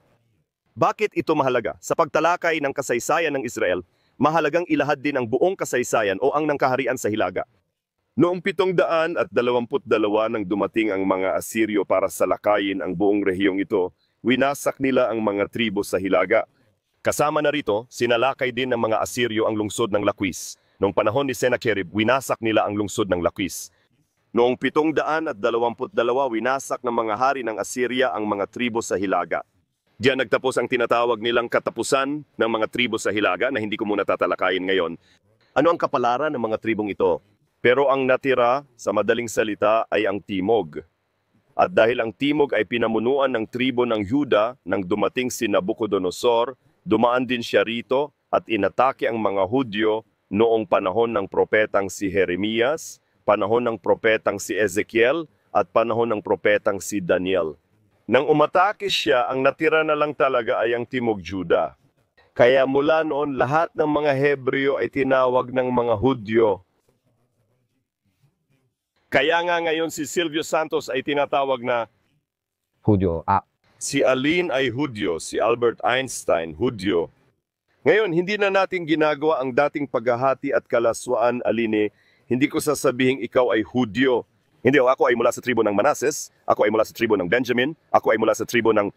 Bakit ito mahalaga? Sa pagtalakay ng kasaysayan ng Israel, mahalagang ilahad din ang buong kasaysayan o ang ng kaharian sa hilaga. Noong 722 nang dumating ang mga Asiryo para salakayin ang buong rehiyong ito, winasak nila ang mga tribo sa hilaga. Kasama na rito, sinalakay din ng mga Asiryo ang lungsod ng Laquis. Noong panahon ni Sennacherib, winasak nila ang lungsod ng Laquis. Noong 722, winasak ng mga hari ng Assyria ang mga tribo sa hilaga. Diyan nagtapos ang tinatawag nilang katapusan ng mga tribo sa hilaga na hindi ko muna tatalakayin ngayon. Ano ang kapalaran ng mga tribong ito? Pero ang natira, sa madaling salita, ay ang timog. At dahil ang timog ay pinamunuan ng tribo ng Juda nang dumating si Nabucodonosor, dumaan din siya rito at inatake ang mga Hudyo noong panahon ng propetang si Jeremias, panahon ng propetang si Ezekiel, at panahon ng propetang si Daniel. Nang umatake siya, ang natira na lang talaga ay ang timog Juda. Kaya mula noon, lahat ng mga Hebreo ay tinawag ng mga Hudyo. Kaya nga ngayon si Silvio Santos ay tinatawag na Hudyo. si Aline ay Hudyo, si Albert Einstein, Hudyo. Ngayon, hindi na natin ginagawa ang dating paghahati at kalaswaan, Aline. Hindi ko sasabihin ikaw ay Hudyo. Hindi, ako ay mula sa tribo ng Manases, ako ay mula sa tribo ng Benjamin, ako ay mula sa tribo ng...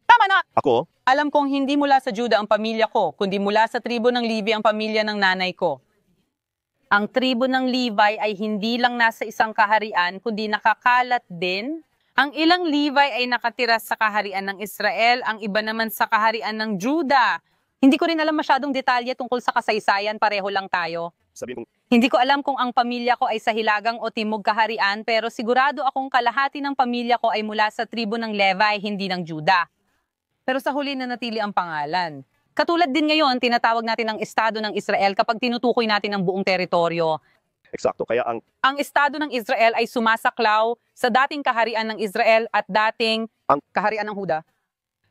Tama na! Ako? Alam kong hindi mula sa Juda ang pamilya ko, kundi mula sa tribo ng Levi ang pamilya ng nanay ko. Ang tribo ng Levi ay hindi lang nasa isang kaharian, kundi nakakalat din. Ang ilang Levi ay nakatira sa kaharian ng Israel, ang iba naman sa kaharian ng Juda. Hindi ko rin alam masyadong detalye tungkol sa kasaysayan, pareho lang tayo. Sabi mong, Hindi ko alam kung ang pamilya ko ay sa hilagang o timog kaharian, pero sigurado akong kalahati ng pamilya ko ay mula sa tribo ng Levi, hindi ng Juda. Pero sa huli na natili ang pangalan. Katulad din ngayon, tinatawag natin ang Estado ng Israel kapag tinutukoy natin ang buong teritoryo. eksakto, kaya ang Ang Estado ng Israel ay sumasaklaw sa dating kaharian ng Israel at dating kaharian ng Huda.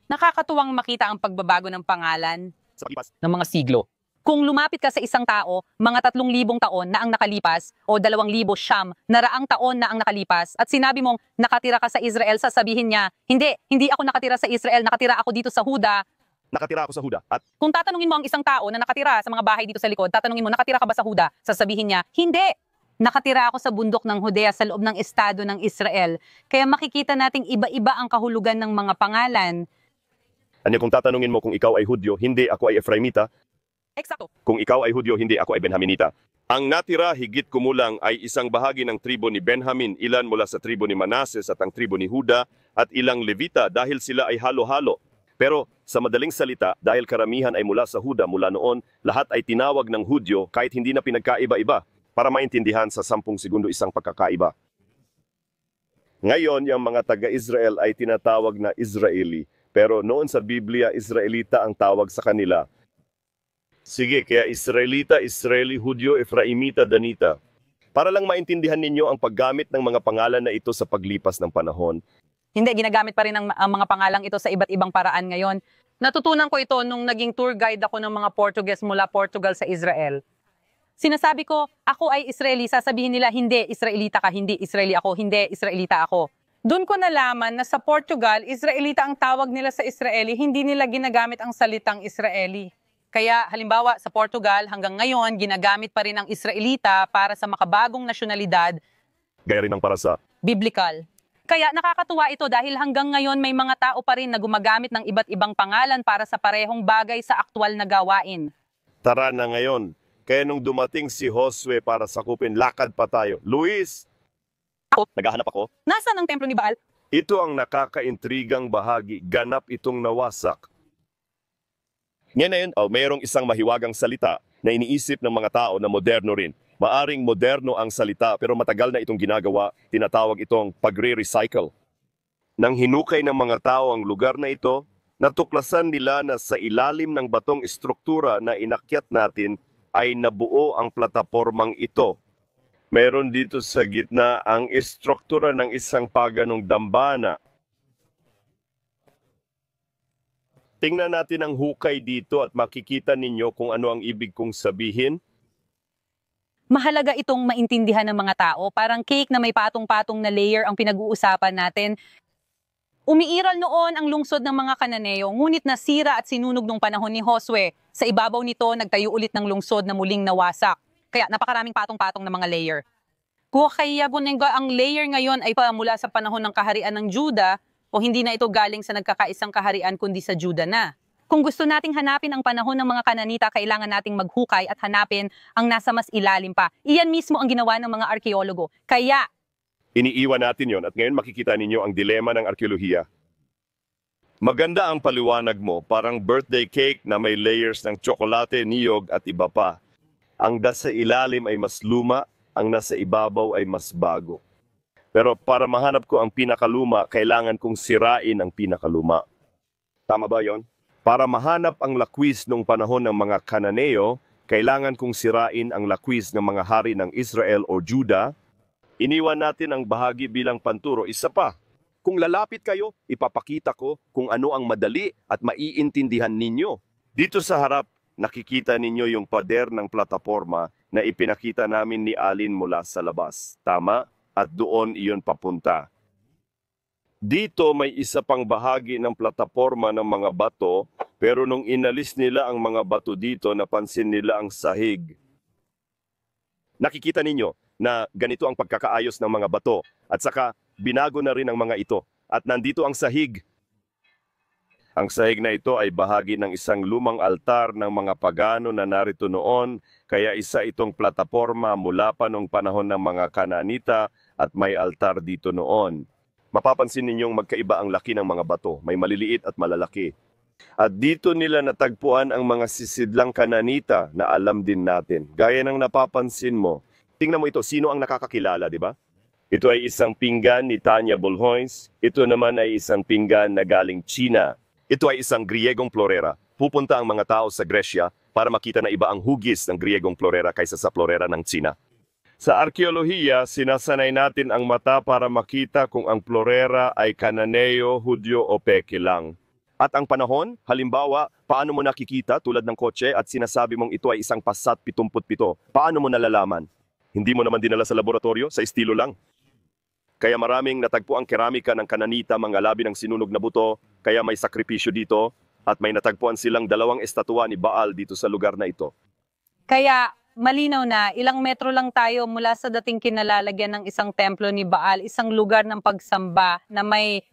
Nakakatuwang makita ang pagbabago ng pangalan sa paglipas, ng mga siglo. Kung lumapit ka sa isang tao, mga 3,000 taon na ang nakalipas o 2,000 siyam na raang taon na ang nakalipas at sinabi mong nakatira ka sa Israel, sasabihin niya, hindi ako nakatira sa Israel, nakatira ako dito sa Huda. nakatira ako sa Huda at Kung tatanungin mo ang isang tao na nakatira sa mga bahay dito sa likod, tatanungin mo, nakatira ka ba sa Huda? Sasabihin niya, hindi. Nakatira ako sa bundok ng Judea sa loob ng Estado ng Israel. Kaya makikita nating iba-iba ang kahulugan ng mga pangalan. ano kung tatanungin mo kung ikaw ay Hudyo, hindi ako ay Efraimita. Eksakto. Kung ikaw ay Hudyo, hindi ako ay Benjaminita. Ang natira higit kumulang ay isang bahagi ng tribo ni Benjamin, ilan mula sa tribo ni Manases at ang tribo ni Huda, at ilang Levita dahil sila ay halo-halo. Pero sa madaling salita, dahil karamihan ay mula sa Huda mula noon, lahat ay tinawag ng Hudyo kahit hindi na pinagkaiba-iba para maintindihan sa 10 segundo isang pagkakaiba. Ngayon, yung mga taga-Israel ay tinatawag na Israeli, pero noon sa Biblia, Israelita ang tawag sa kanila. Sige, kaya Israelita, Israeli, Hudyo, Efraimita, Danita. Para lang maintindihan ninyo ang paggamit ng mga pangalan na ito sa paglipas ng panahon. Hindi, ginagamit pa rin ang mga pangalang ito sa iba't ibang paraan ngayon. Natutunan ko ito nung naging tour guide ako ng mga Portuguese mula Portugal sa Israel. Sinasabi ko, ako ay Israeli, sasabihin nila, hindi, Israelita ka, hindi, Israeli ako, hindi, Israelita ako. Doon ko nalaman na sa Portugal, Israelita ang tawag nila sa Israeli, hindi nila ginagamit ang salitang Israeli. Kaya halimbawa sa Portugal hanggang ngayon ginagamit pa rin ang Israelita para sa makabagong nasyonalidad, Gaya rin ang para sa biblical. Kaya nakakatuwa ito dahil hanggang ngayon may mga tao pa rin na gumagamit ng iba't ibang pangalan para sa parehong bagay sa aktwal na gawain. tara na ngayon. Kaya nung dumating si Josue para sakupin, lakad pa tayo. Luis! Naghahanap ako. Nasaan ang templo ni Baal? Ito ang nakakaintrigang bahagi. Ganap itong nawasak. Ngayon, mayroong isang mahiwagang salita na iniisip ng mga tao na moderno rin. Maaring moderno ang salita pero matagal na itong ginagawa, tinatawag itong pagre-recycle. Nang hinukay ng mga tao ang lugar na ito, natuklasan nila na sa ilalim ng batong estruktura na inakyat natin ay nabuo ang platapormang ito. Meron dito sa gitna ang estruktura ng isang paganong dambana. Tingnan natin ang hukay dito at makikita ninyo kung ano ang ibig kong sabihin. Mahalaga itong maintindihan ng mga tao. Parang cake na may patong-patong na layer ang pinag-uusapan natin. Umiiral noon ang lungsod ng mga Kananeo, ngunit nasira at sinunog nung panahon ni Josue. Sa ibabaw nito, nagtayo ulit ng lungsod na muling nawasak. Kaya napakaraming patong-patong na mga layer. Kaya ang layer ngayon ay mula sa panahon ng kaharian ng Juda o hindi na ito galing sa nagkakaisang kaharian kundi sa Juda na. Kung gusto nating hanapin ang panahon ng mga Kananita, kailangan nating maghukay at hanapin ang nasa mas ilalim pa. Iyan mismo ang ginawa ng mga arkeologo. Kaya Iniiwan natin yon at ngayon makikita ninyo ang dilema ng arkeolohiya. Maganda ang paliwanag mo, parang birthday cake na may layers ng tsokolate, niyog at iba pa. Ang nasa ilalim ay mas luma, ang nasa ibabaw ay mas bago. Pero para mahanap ko ang pinakaluma, kailangan kong sirain ang pinakaluma. Tama ba yon? Para mahanap ang lakwis nung panahon ng mga Kananeo, kailangan kong sirain ang lakwis ng mga hari ng Israel o Juda. Iniwan natin ang bahagi bilang panturo. Isa pa, kung lalapit kayo, ipapakita ko kung ano ang madali at maiintindihan ninyo. Dito sa harap, nakikita ninyo yung pader ng plataforma na ipinakita namin ni Alin mula sa labas. Tama? At doon iyon papunta. Dito may isa pang bahagi ng plataforma ng mga bato, pero nung inalis nila ang mga bato dito, napansin nila ang sahig. Nakikita ninyo na ganito ang pagkakaayos ng mga bato at saka binago na rin ang mga ito. At nandito ang sahig. Ang sahig na ito ay bahagi ng isang lumang altar ng mga pagano na narito noon, kaya isa itong plataporma mula pa noong panahon ng mga Kananita at may altar dito noon. Mapapansin ninyong magkaiba ang laki ng mga bato, may maliliit at malalaki. At dito nila natagpuan ang mga sisidlang Kananita na alam din natin. Gaya ng napapansin mo, tingnan mo ito, sino ang nakakakilala, di ba? Ito ay isang pinggan ni Tanya Bolhoins. Ito naman ay isang pinggan na galing China. Ito ay isang Griegong florera. Pupunta ang mga tao sa Gresya para makita na iba ang hugis ng Griegong florera kaysa sa florera ng China. Sa arkeolohiya, sinasanay natin ang mata para makita kung ang florera ay Kananeo, Hudyo o Peke lang. At ang panahon, halimbawa, paano mo nakikita tulad ng kotse at sinasabi mong ito ay isang Passat 77? Paano mo nalalaman? Hindi mo naman dinala sa laboratorio, sa estilo lang. Kaya maraming natagpo ang keramika ng Kananita, mga labi ng sinunog na buto, kaya may sakripisyo dito, at may natagpuan silang 2 estatwa ni Baal dito sa lugar na ito. Kaya malinaw na ilang metro lang tayo mula sa dating kinalalagyan ng isang templo ni Baal, isang lugar ng pagsamba na may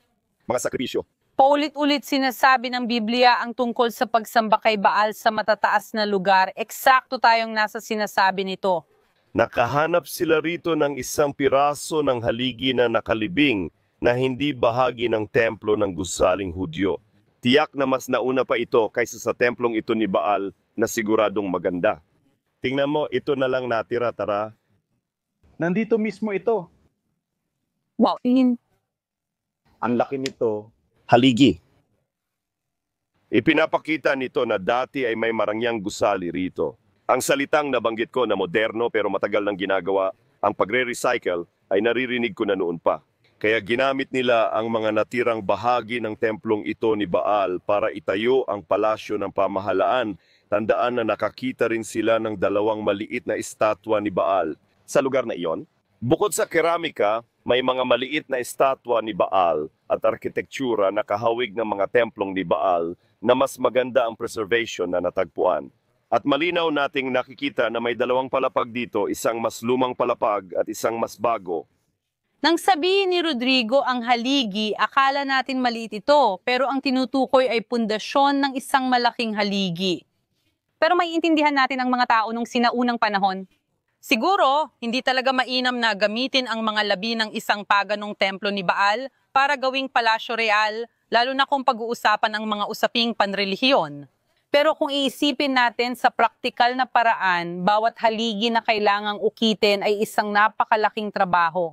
Mga sakripisyo. paulit-ulit sinasabi ng Biblia ang tungkol sa pagsamba kay Baal sa matataas na lugar. Eksakto tayong nasa sinasabi nito. Nakahanap sila rito ng isang piraso ng haligi na nakalibing na hindi bahagi ng templo ng gusaling Hudyo. Tiyak na mas nauna pa ito kaysa sa templong ito ni Baal na siguradong maganda. Tingnan mo, ito na lang natira, tara. Nandito mismo ito. Wow. Ang laki nito. Haligi. Ipinapakita nito na dati ay may marangyang gusali rito. Ang salitang nabanggit ko na moderno pero matagal nang ginagawa, ang pagre-recycle, ay naririnig ko na noon pa. Kaya ginamit nila ang mga natirang bahagi ng templong ito ni Baal para itayo ang palasyo ng pamahalaan. Tandaan na nakakita rin sila ng 2 maliit na estatwa ni Baal. Sa lugar na iyon, bukod sa keramika, may mga maliit na estatwa ni Baal at arkitektura na kahawig ng mga templong ni Baal na mas maganda ang preservation na natagpuan. At malinaw nating nakikita na may 2 palapag dito, isang mas lumang palapag at isang mas bago. Nang sabihin ni Rodrigo ang haligi, akala natin maliit ito, pero ang tinutukoy ay pundasyon ng isang malaking haligi. Pero may intindihan natin ang mga tao nung sinaunang panahon. Siguro, hindi talaga mainam na gamitin ang mga labi ng isang paganong templo ni Baal para gawing palasyo real, lalo na kung pag-uusapan ang mga usaping panrelihiyon. Pero kung iisipin natin sa praktikal na paraan, bawat haligi na kailangang ukitin ay isang napakalaking trabaho.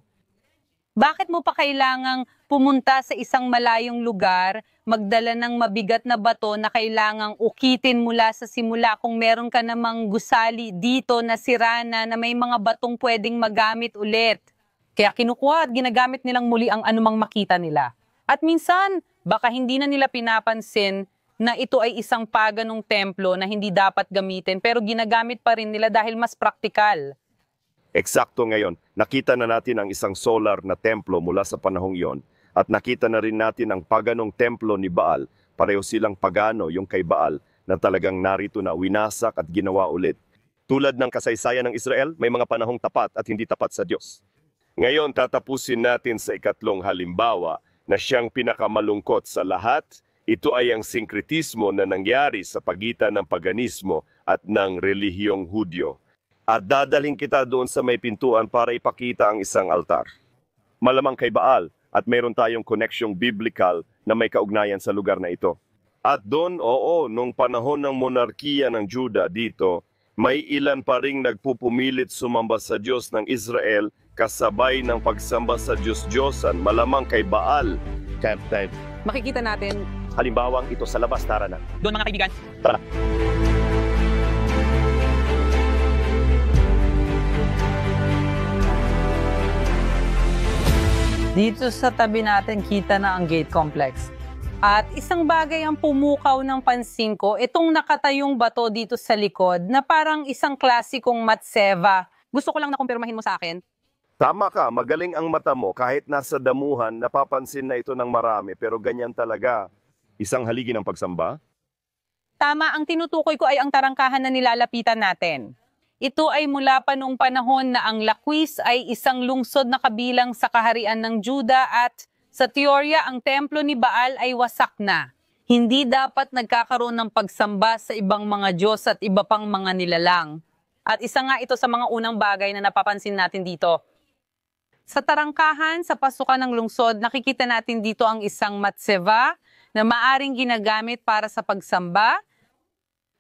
Bakit mo pa kailangang pumunta sa isang malayong lugar, magdala ng mabigat na bato na kailangang ukitin mula sa simula kung meron ka namang gusali dito na sira na may mga batong pwedeng magamit ulit? Kaya kinukuha at ginagamit nilang muli ang anumang makita nila. At minsan, baka hindi na nila pinapansin na ito ay isang paganong templo na hindi dapat gamitin pero ginagamit pa rin nila dahil mas praktikal. Eksakto ngayon, nakita na natin ang isang solar na templo mula sa panahong iyon at nakita na rin natin ang paganong templo ni Baal. Pareho silang pagano yung kay Baal na talagang narito na winasak at ginawa ulit. Tulad ng kasaysayan ng Israel, may mga panahong tapat at hindi tapat sa Diyos. Ngayon, tatapusin natin sa ikatlong halimbawa na siyang pinakamalungkot sa lahat. Ito ay ang sinkretismo na nangyari sa pagitan ng paganismo at ng relihiyong Hudyo. At dadaling kita doon sa may pintuan para ipakita ang isang altar. Malamang kay Baal at mayroon tayong koneksyong biblical na may kaugnayan sa lugar na ito. At doon, nung panahon ng monarkiya ng Juda dito, may ilan pa ring nagpupumilit sumamba sa Diyos ng Israel kasabay ng pagsamba sa Diyos-Diyosan, malamang kay Baal. Captain. Makikita natin. Halimbawang ito sa labas, tara na. Doon mga kaibigan. Tara. Dito sa tabi natin, kita na ang gate complex. At isang bagay ang pumukaw ng pansin ko, itong nakatayong bato dito sa likod na parang isang klasikong matseva. Gusto ko lang na kumpirmahin mo sa akin. Tama ka, magaling ang mata mo. Kahit nasa damuhan, napapansin na ito ng marami. Pero ganyan talaga. Isang haligi ng pagsamba? Tama, ang tinutukoy ko ay ang tarangkahan na nilalapitan natin. Ito ay mula pa noong panahon na ang Lakwis ay isang lungsod na kabilang sa kaharian ng Juda at sa teorya ang templo ni Baal ay wasak na. Hindi dapat nagkakaroon ng pagsamba sa ibang mga Diyos at iba pang mga nilalang. At isa nga ito sa mga unang bagay na napapansin natin dito. Sa tarangkahan, sa pasukan ng lungsod, nakikita natin dito ang isang matseva na maaring ginagamit para sa pagsamba.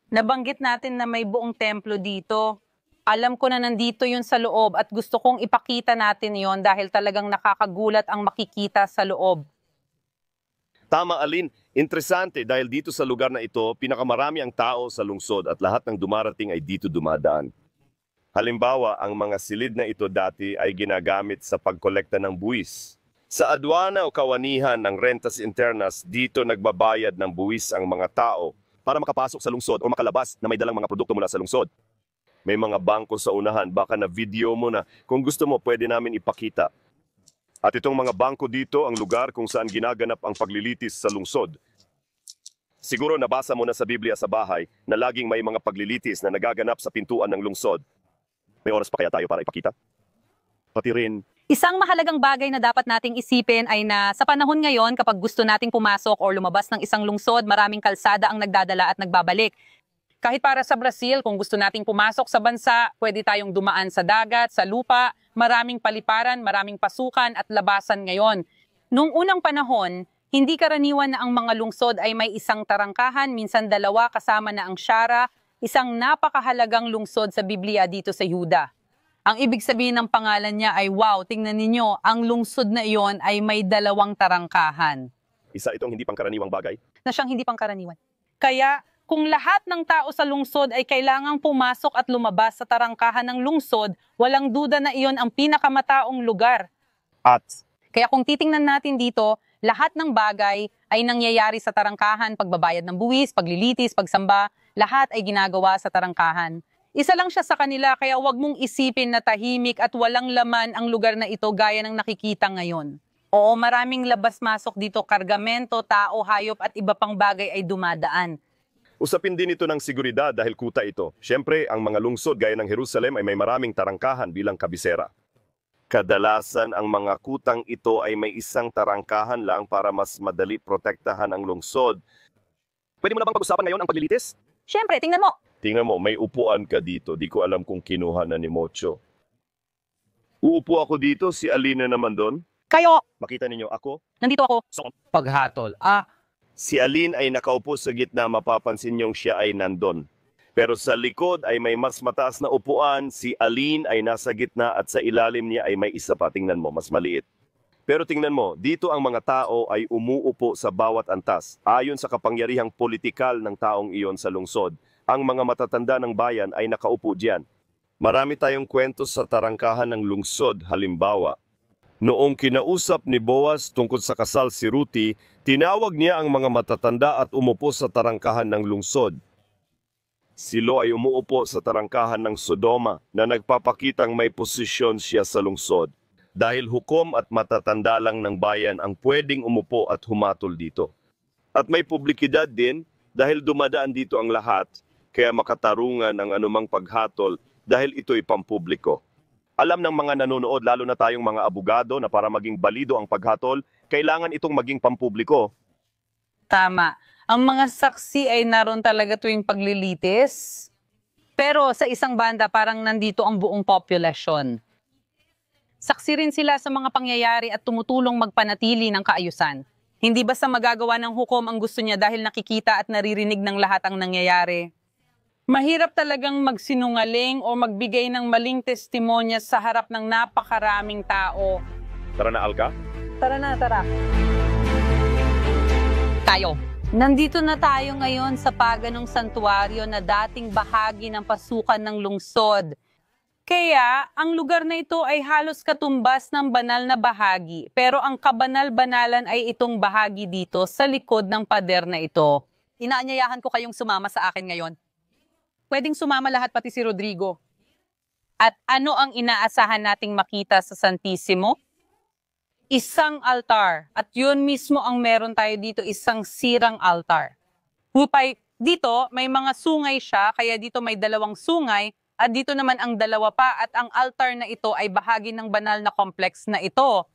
Nabanggit natin na may buong templo dito. Alam ko na nandito yun sa loob at gusto kong ipakita natin yon dahil talagang nakakagulat ang makikita sa loob. Tama, Alin. Interesante dahil dito sa lugar na ito, pinakamarami ang tao sa lungsod at lahat ng dumarating ay dito dumadaan. Halimbawa, ang mga silid na ito dati ay ginagamit sa pagkolekta ng buwis. Sa adwana o kawanihan ng rentas internas, dito nagbabayad ng buwis ang mga tao para makapasok sa lungsod o makalabas na may dalang mga produkto mula sa lungsod. May mga bangko sa unahan, baka na video mo na. Kung gusto mo, pwede namin ipakita. At itong mga bangko dito, ang lugar kung saan ginaganap ang paglilitis sa lungsod. Siguro nabasa mo na sa Biblia sa bahay na laging may mga paglilitis na nagaganap sa pintuan ng lungsod. May oras pa kaya tayo para ipakita? Pati rin. Isang mahalagang bagay na dapat nating isipin ay na sa panahon ngayon kapag gusto nating pumasok o lumabas ng isang lungsod, maraming kalsada ang nagdadala at nagbabalik. Kahit para sa Brazil, kung gusto nating pumasok sa bansa, pwede tayong dumaan sa dagat, sa lupa, maraming paliparan, maraming pasukan at labasan ngayon. Noong unang panahon, hindi karaniwan na ang mga lungsod ay may isang tarangkahan, minsan dalawa kasama na ang Shara, isang napakahalagang lungsod sa Biblia dito sa Yuda. Ang ibig sabihin ng pangalan niya ay, wow, tingnan ninyo, ang lungsod na iyon ay may dalawang tarangkahan. Isa itong hindi pangkaraniwang bagay. Na siyang hindi pangkaraniwan. Kaya, kung lahat ng tao sa lungsod ay kailangang pumasok at lumabas sa tarangkahan ng lungsod, walang duda na iyon ang pinakamataong lugar. At Kaya kung titingnan natin dito, lahat ng bagay ay nangyayari sa tarangkahan, pagbabayad ng buwis, paglilitis, pagsamba, lahat ay ginagawa sa tarangkahan. Isa lang siya sa kanila, kaya huwag mong isipin na tahimik at walang laman ang lugar na ito gaya ng nakikita ngayon. Oo, maraming labas-masok dito, kargamento, tao, hayop at iba pang bagay ay dumadaan. usapin din ito ng seguridad dahil kuta ito. Siyempre, ang mga lungsod gaya ng Jerusalem ay may maraming tarangkahan bilang kabisera. Kadalasan ang mga kutang ito ay may isang tarangkahan lang para mas madali protektahan ang lungsod. Pwede mo na bang pag-usapan ngayon ang paglilitis? Siyempre, tingnan mo. Tingnan mo, may upuan ka dito. Di ko alam kung kinuha na ni Mocho. Uupo ako dito, si Alina naman doon. Kayo, Makita ninyo ako. nandito ako. Paghatol. Si Alin ay nakaupo sa gitna, mapapansin niyong siya ay nandun. Pero sa likod ay may mas mataas na upuan, si Alin ay nasa gitna at sa ilalim niya ay may isa pa, tingnan mo, mas maliit. Pero tingnan mo, dito ang mga tao ay umuupo sa bawat antas. Ayon sa kapangyarihang politikal ng taong iyon sa lungsod, ang mga matatanda ng bayan ay nakaupo diyan. Marami tayong kwento sa tarangkahan ng lungsod, halimbawa. Noong kinausap ni Boaz tungkol sa kasal si Ruti, tinawag niya ang mga matatanda at umupo sa tarangkahan ng lungsod. Si Lot ay umuupo sa tarangkahan ng Sodoma na nagpapakitang may posisyon siya sa lungsod. Dahil hukom at matatanda lang ng bayan ang pwedeng umupo at humatol dito. At may publikidad din dahil dumadaan dito ang lahat, kaya makatarungan ang anumang paghatol dahil ito'y pampubliko. Alam ng mga nanonood, lalo na tayong mga abogado, na para maging balido ang paghatol, kailangan itong maging pampubliko. Tama. Ang mga saksi ay naroon talaga tuwing paglilitis. Pero sa isang banda, parang nandito ang buong populasyon. Saksi rin sila sa mga pangyayari at tumutulong magpanatili ng kaayusan. Hindi basta magagawa ng hukom ang gusto niya dahil nakikita at naririnig ng lahat ang nangyayari. Mahirap talagang magsinungaling o magbigay ng maling testimonya sa harap ng napakaraming tao. Tara na, Alka. Tara na, tara. Tayo. Nandito na tayo ngayon sa Paganong Santuario na dating bahagi ng pasukan ng lungsod. Kaya, ang lugar na ito ay halos katumbas ng banal na bahagi. Pero ang kabanal-banalan ay itong bahagi dito sa likod ng pader na ito. Inaanyayahan ko kayong sumama sa akin ngayon. Pwedeng sumama lahat pati si Rodrigo. At ano ang inaasahan nating makita sa Santissimo? Isang altar. At yun mismo ang meron tayo dito, isang sirang altar. Hupay, dito may mga sungay siya, kaya dito may dalawang sungay, at dito naman ang dalawa pa, at ang altar na ito ay bahagi ng banal na complex na ito.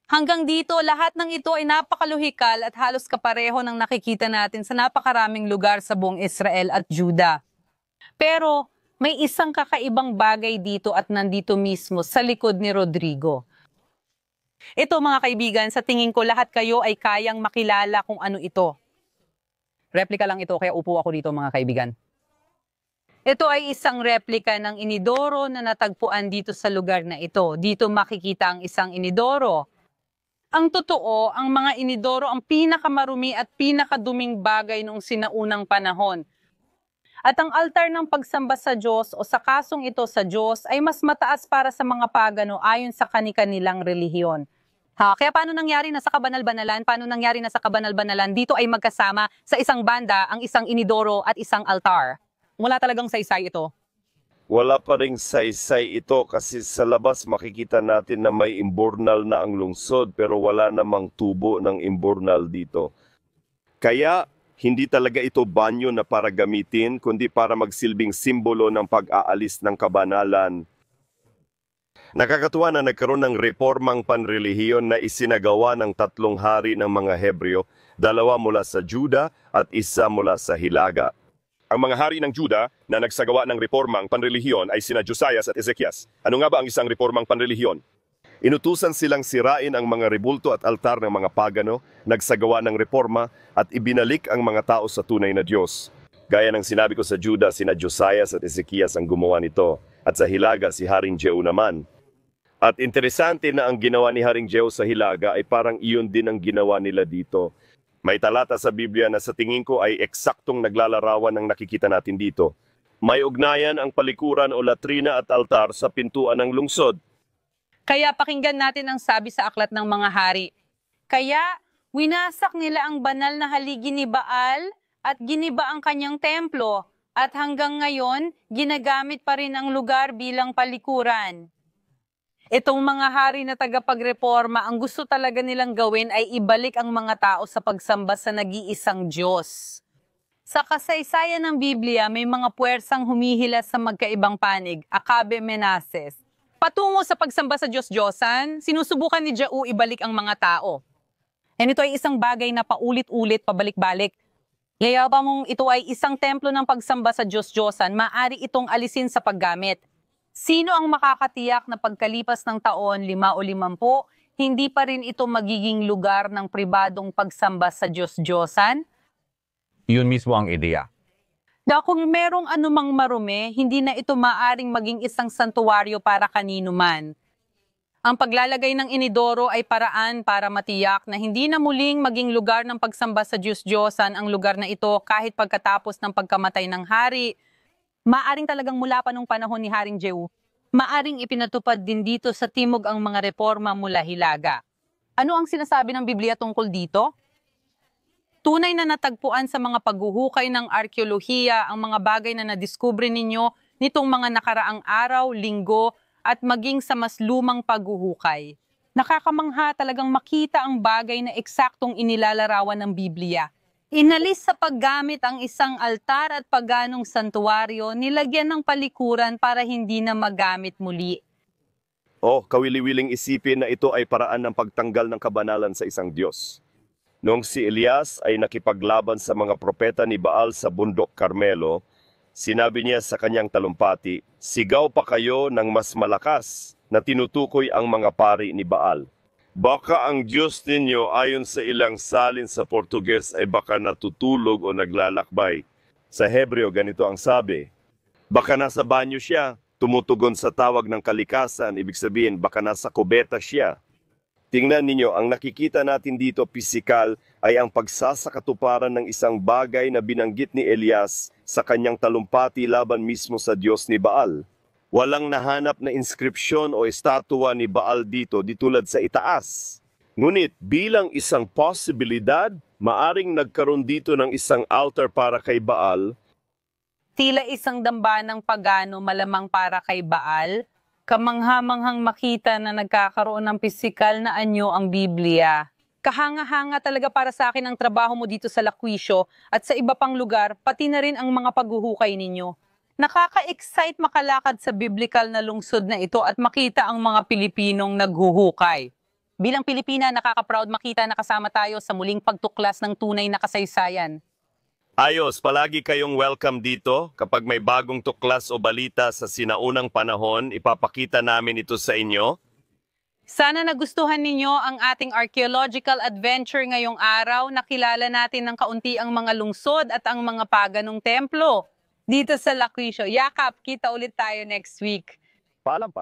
Hanggang dito, lahat ng ito ay napakaluhikal at halos kapareho ng nakikita natin sa napakaraming lugar sa buong Israel at Juda. Pero may isang kakaibang bagay dito at nandito mismo sa likod ni Rodrigo. Ito mga kaibigan, sa tingin ko lahat kayo ay kayang makilala kung ano ito. Replika lang ito, kaya upo ako dito mga kaibigan. Ito ay isang replika ng inidoro na natagpuan dito sa lugar na ito. Dito makikita ang isang inidoro. Ang totoo, ang mga inidoro ang pinakamarumi at pinakaduming bagay noong sinaunang panahon. At ang altar ng pagsamba sa Diyos o sa kasong ito sa Diyos ay mas mataas para sa mga pagano ayon sa kani-kanilang relihiyon. Kaya paano nangyari na sa kabanal-banalan? Paano nangyari na sa kabanal-banalan? Dito ay magkasama sa isang banda ang isang inidoro at isang altar. Wala talagang saysay ito. Wala pa ring saysay ito kasi sa labas makikita natin na may imburnal na ang lungsod pero wala namang tubo ng imburnal dito. Kaya hindi talaga ito banyo na para gamitin, kundi para magsilbing simbolo ng pag-aalis ng kabanalan. Nakakatuwa na nagkaroon ng reformang panrelihiyon na isinagawa ng 3 hari ng mga Hebreo, 2 mula sa Juda at 1 mula sa Hilaga. Ang mga hari ng Juda na nagsagawa ng reformang panrelihiyon ay sina Josias at Ezekias. Ano nga ba ang isang reformang panrelihiyon? Inutusan silang sirain ang mga rebulto at altar ng mga pagano, nagsagawa ng reforma at ibinalik ang mga tao sa tunay na Diyos. Gaya ng sinabi ko sa Juda, sina Josias at Ezekias ang gumawa nito, at sa Hilaga si Haring Jehu naman. At interesante na ang ginawa ni Haring Jehu sa Hilaga ay parang iyon din ang ginawa nila dito. May talata sa Biblia na sa tingin ko ay eksaktong naglalarawan ng nakikita natin dito. May ugnayan ang palikuran o latrina at altar sa pintuan ng lungsod. Kaya pakinggan natin ang sabi sa aklat ng mga hari. Kaya winasak nila ang banal na haligi ni Baal at giniba ang kanyang templo. At hanggang ngayon, ginagamit pa rin ang lugar bilang palikuran. Itong mga hari na tagapagreforma, ang gusto talaga nilang gawin ay ibalik ang mga tao sa pagsamba sa nag-iisang Diyos. Sa kasaysayan ng Biblia, may mga puwersang humihilas sa magkaibang panig, Akabe, Menases. Patungo sa pagsamba sa Diyos-Diyosan, sinusubukan ni Jehu ibalik ang mga tao. And ito ay isang bagay na paulit-ulit, pabalik-balik. Kaya pa mong ito ay isang templo ng pagsamba sa Diyos-Diyosan, maaari itong alisin sa paggamit. Sino ang makakatiyak na pagkalipas ng taon, 5 o 50, hindi pa rin ito magiging lugar ng pribadong pagsamba sa Diyos-Diyosan? Yun mismo ang ideya. Na kung merong anumang marumi, hindi na ito maaring maging isang santuwaryo para kanino man. Ang paglalagay ng inidoro ay paraan para matiyak na hindi na muling maging lugar ng pagsamba sa Diyos-Diyosan ang lugar na ito kahit pagkatapos ng pagkamatay ng hari. Maaring talagang mula pa nung panahon ni Haring Jehu. Maaring ipinatupad din dito sa timog ang mga reforma mula Hilaga. Ano ang sinasabi ng Biblia tungkol dito? Tunay na natagpuan sa mga paghuhukay ng arkeolohiya ang mga bagay na nadiskubre ninyo nitong mga nakaraang araw, linggo, at maging sa mas lumang paghuhukay. Nakakamangha talagang makita ang bagay na eksaktong inilalarawan ng Biblia. Inalis sa paggamit ang isang altar at paganong santuaryo, nilagyan ng palikuran para hindi na magamit muli. Kawili-wiling isipin na ito ay paraan ng pagtanggal ng kabanalan sa isang Diyos. Noong si Elias ay nakipaglaban sa mga propeta ni Baal sa bundok Carmelo, sinabi niya sa kanyang talumpati, "Sigaw pa kayo ng mas malakas na tinutukoy ang mga pari ni Baal. Baka ang Diyos ninyo ayon sa ilang salin sa Portuges ay baka natutulog o naglalakbay." Sa Hebreo ganito ang sabi, "Baka nasa banyo siya, tumutugon sa tawag ng kalikasan, ibig sabihin baka nasa kubeta siya." Tingnan ninyo, ang nakikita natin dito pisikal ay ang pagsasakatuparan ng isang bagay na binanggit ni Elias sa kanyang talumpati laban mismo sa Diyos ni Baal. Walang nahanap na inskripsyon o estatwa ni Baal dito di tulad sa itaas. Ngunit bilang isang posibilidad, maaring nagkaroon dito ng isang altar para kay Baal. Tila isang dambanang pagano malamang para kay Baal. Kamangha-manghang makita na nagkakaroon ng pisikal na anyo ang Biblia. Kahanga-hanga talaga para sa akin ang trabaho mo dito sa Lakwisyo at sa iba pang lugar, pati na rin ang mga paghuhukay ninyo. Nakaka-excite makalakad sa biblical na lungsod na ito at makita ang mga Pilipinong naghuhukay. Bilang Pilipina, nakaka-proud makita na kasama tayo sa muling pagtuklas ng tunay na kasaysayan. Ayos, palagi kayong welcome dito. Kapag may bagong tuklas o balita sa sinaunang panahon, ipapakita namin ito sa inyo. Sana nagustuhan ninyo ang ating archaeological adventure ngayong araw. Nakilala natin ng kaunti ang mga lungsod at ang mga paganong templo. Dito sa Lakwisyo. Yakap, kita ulit tayo next week. Paalam.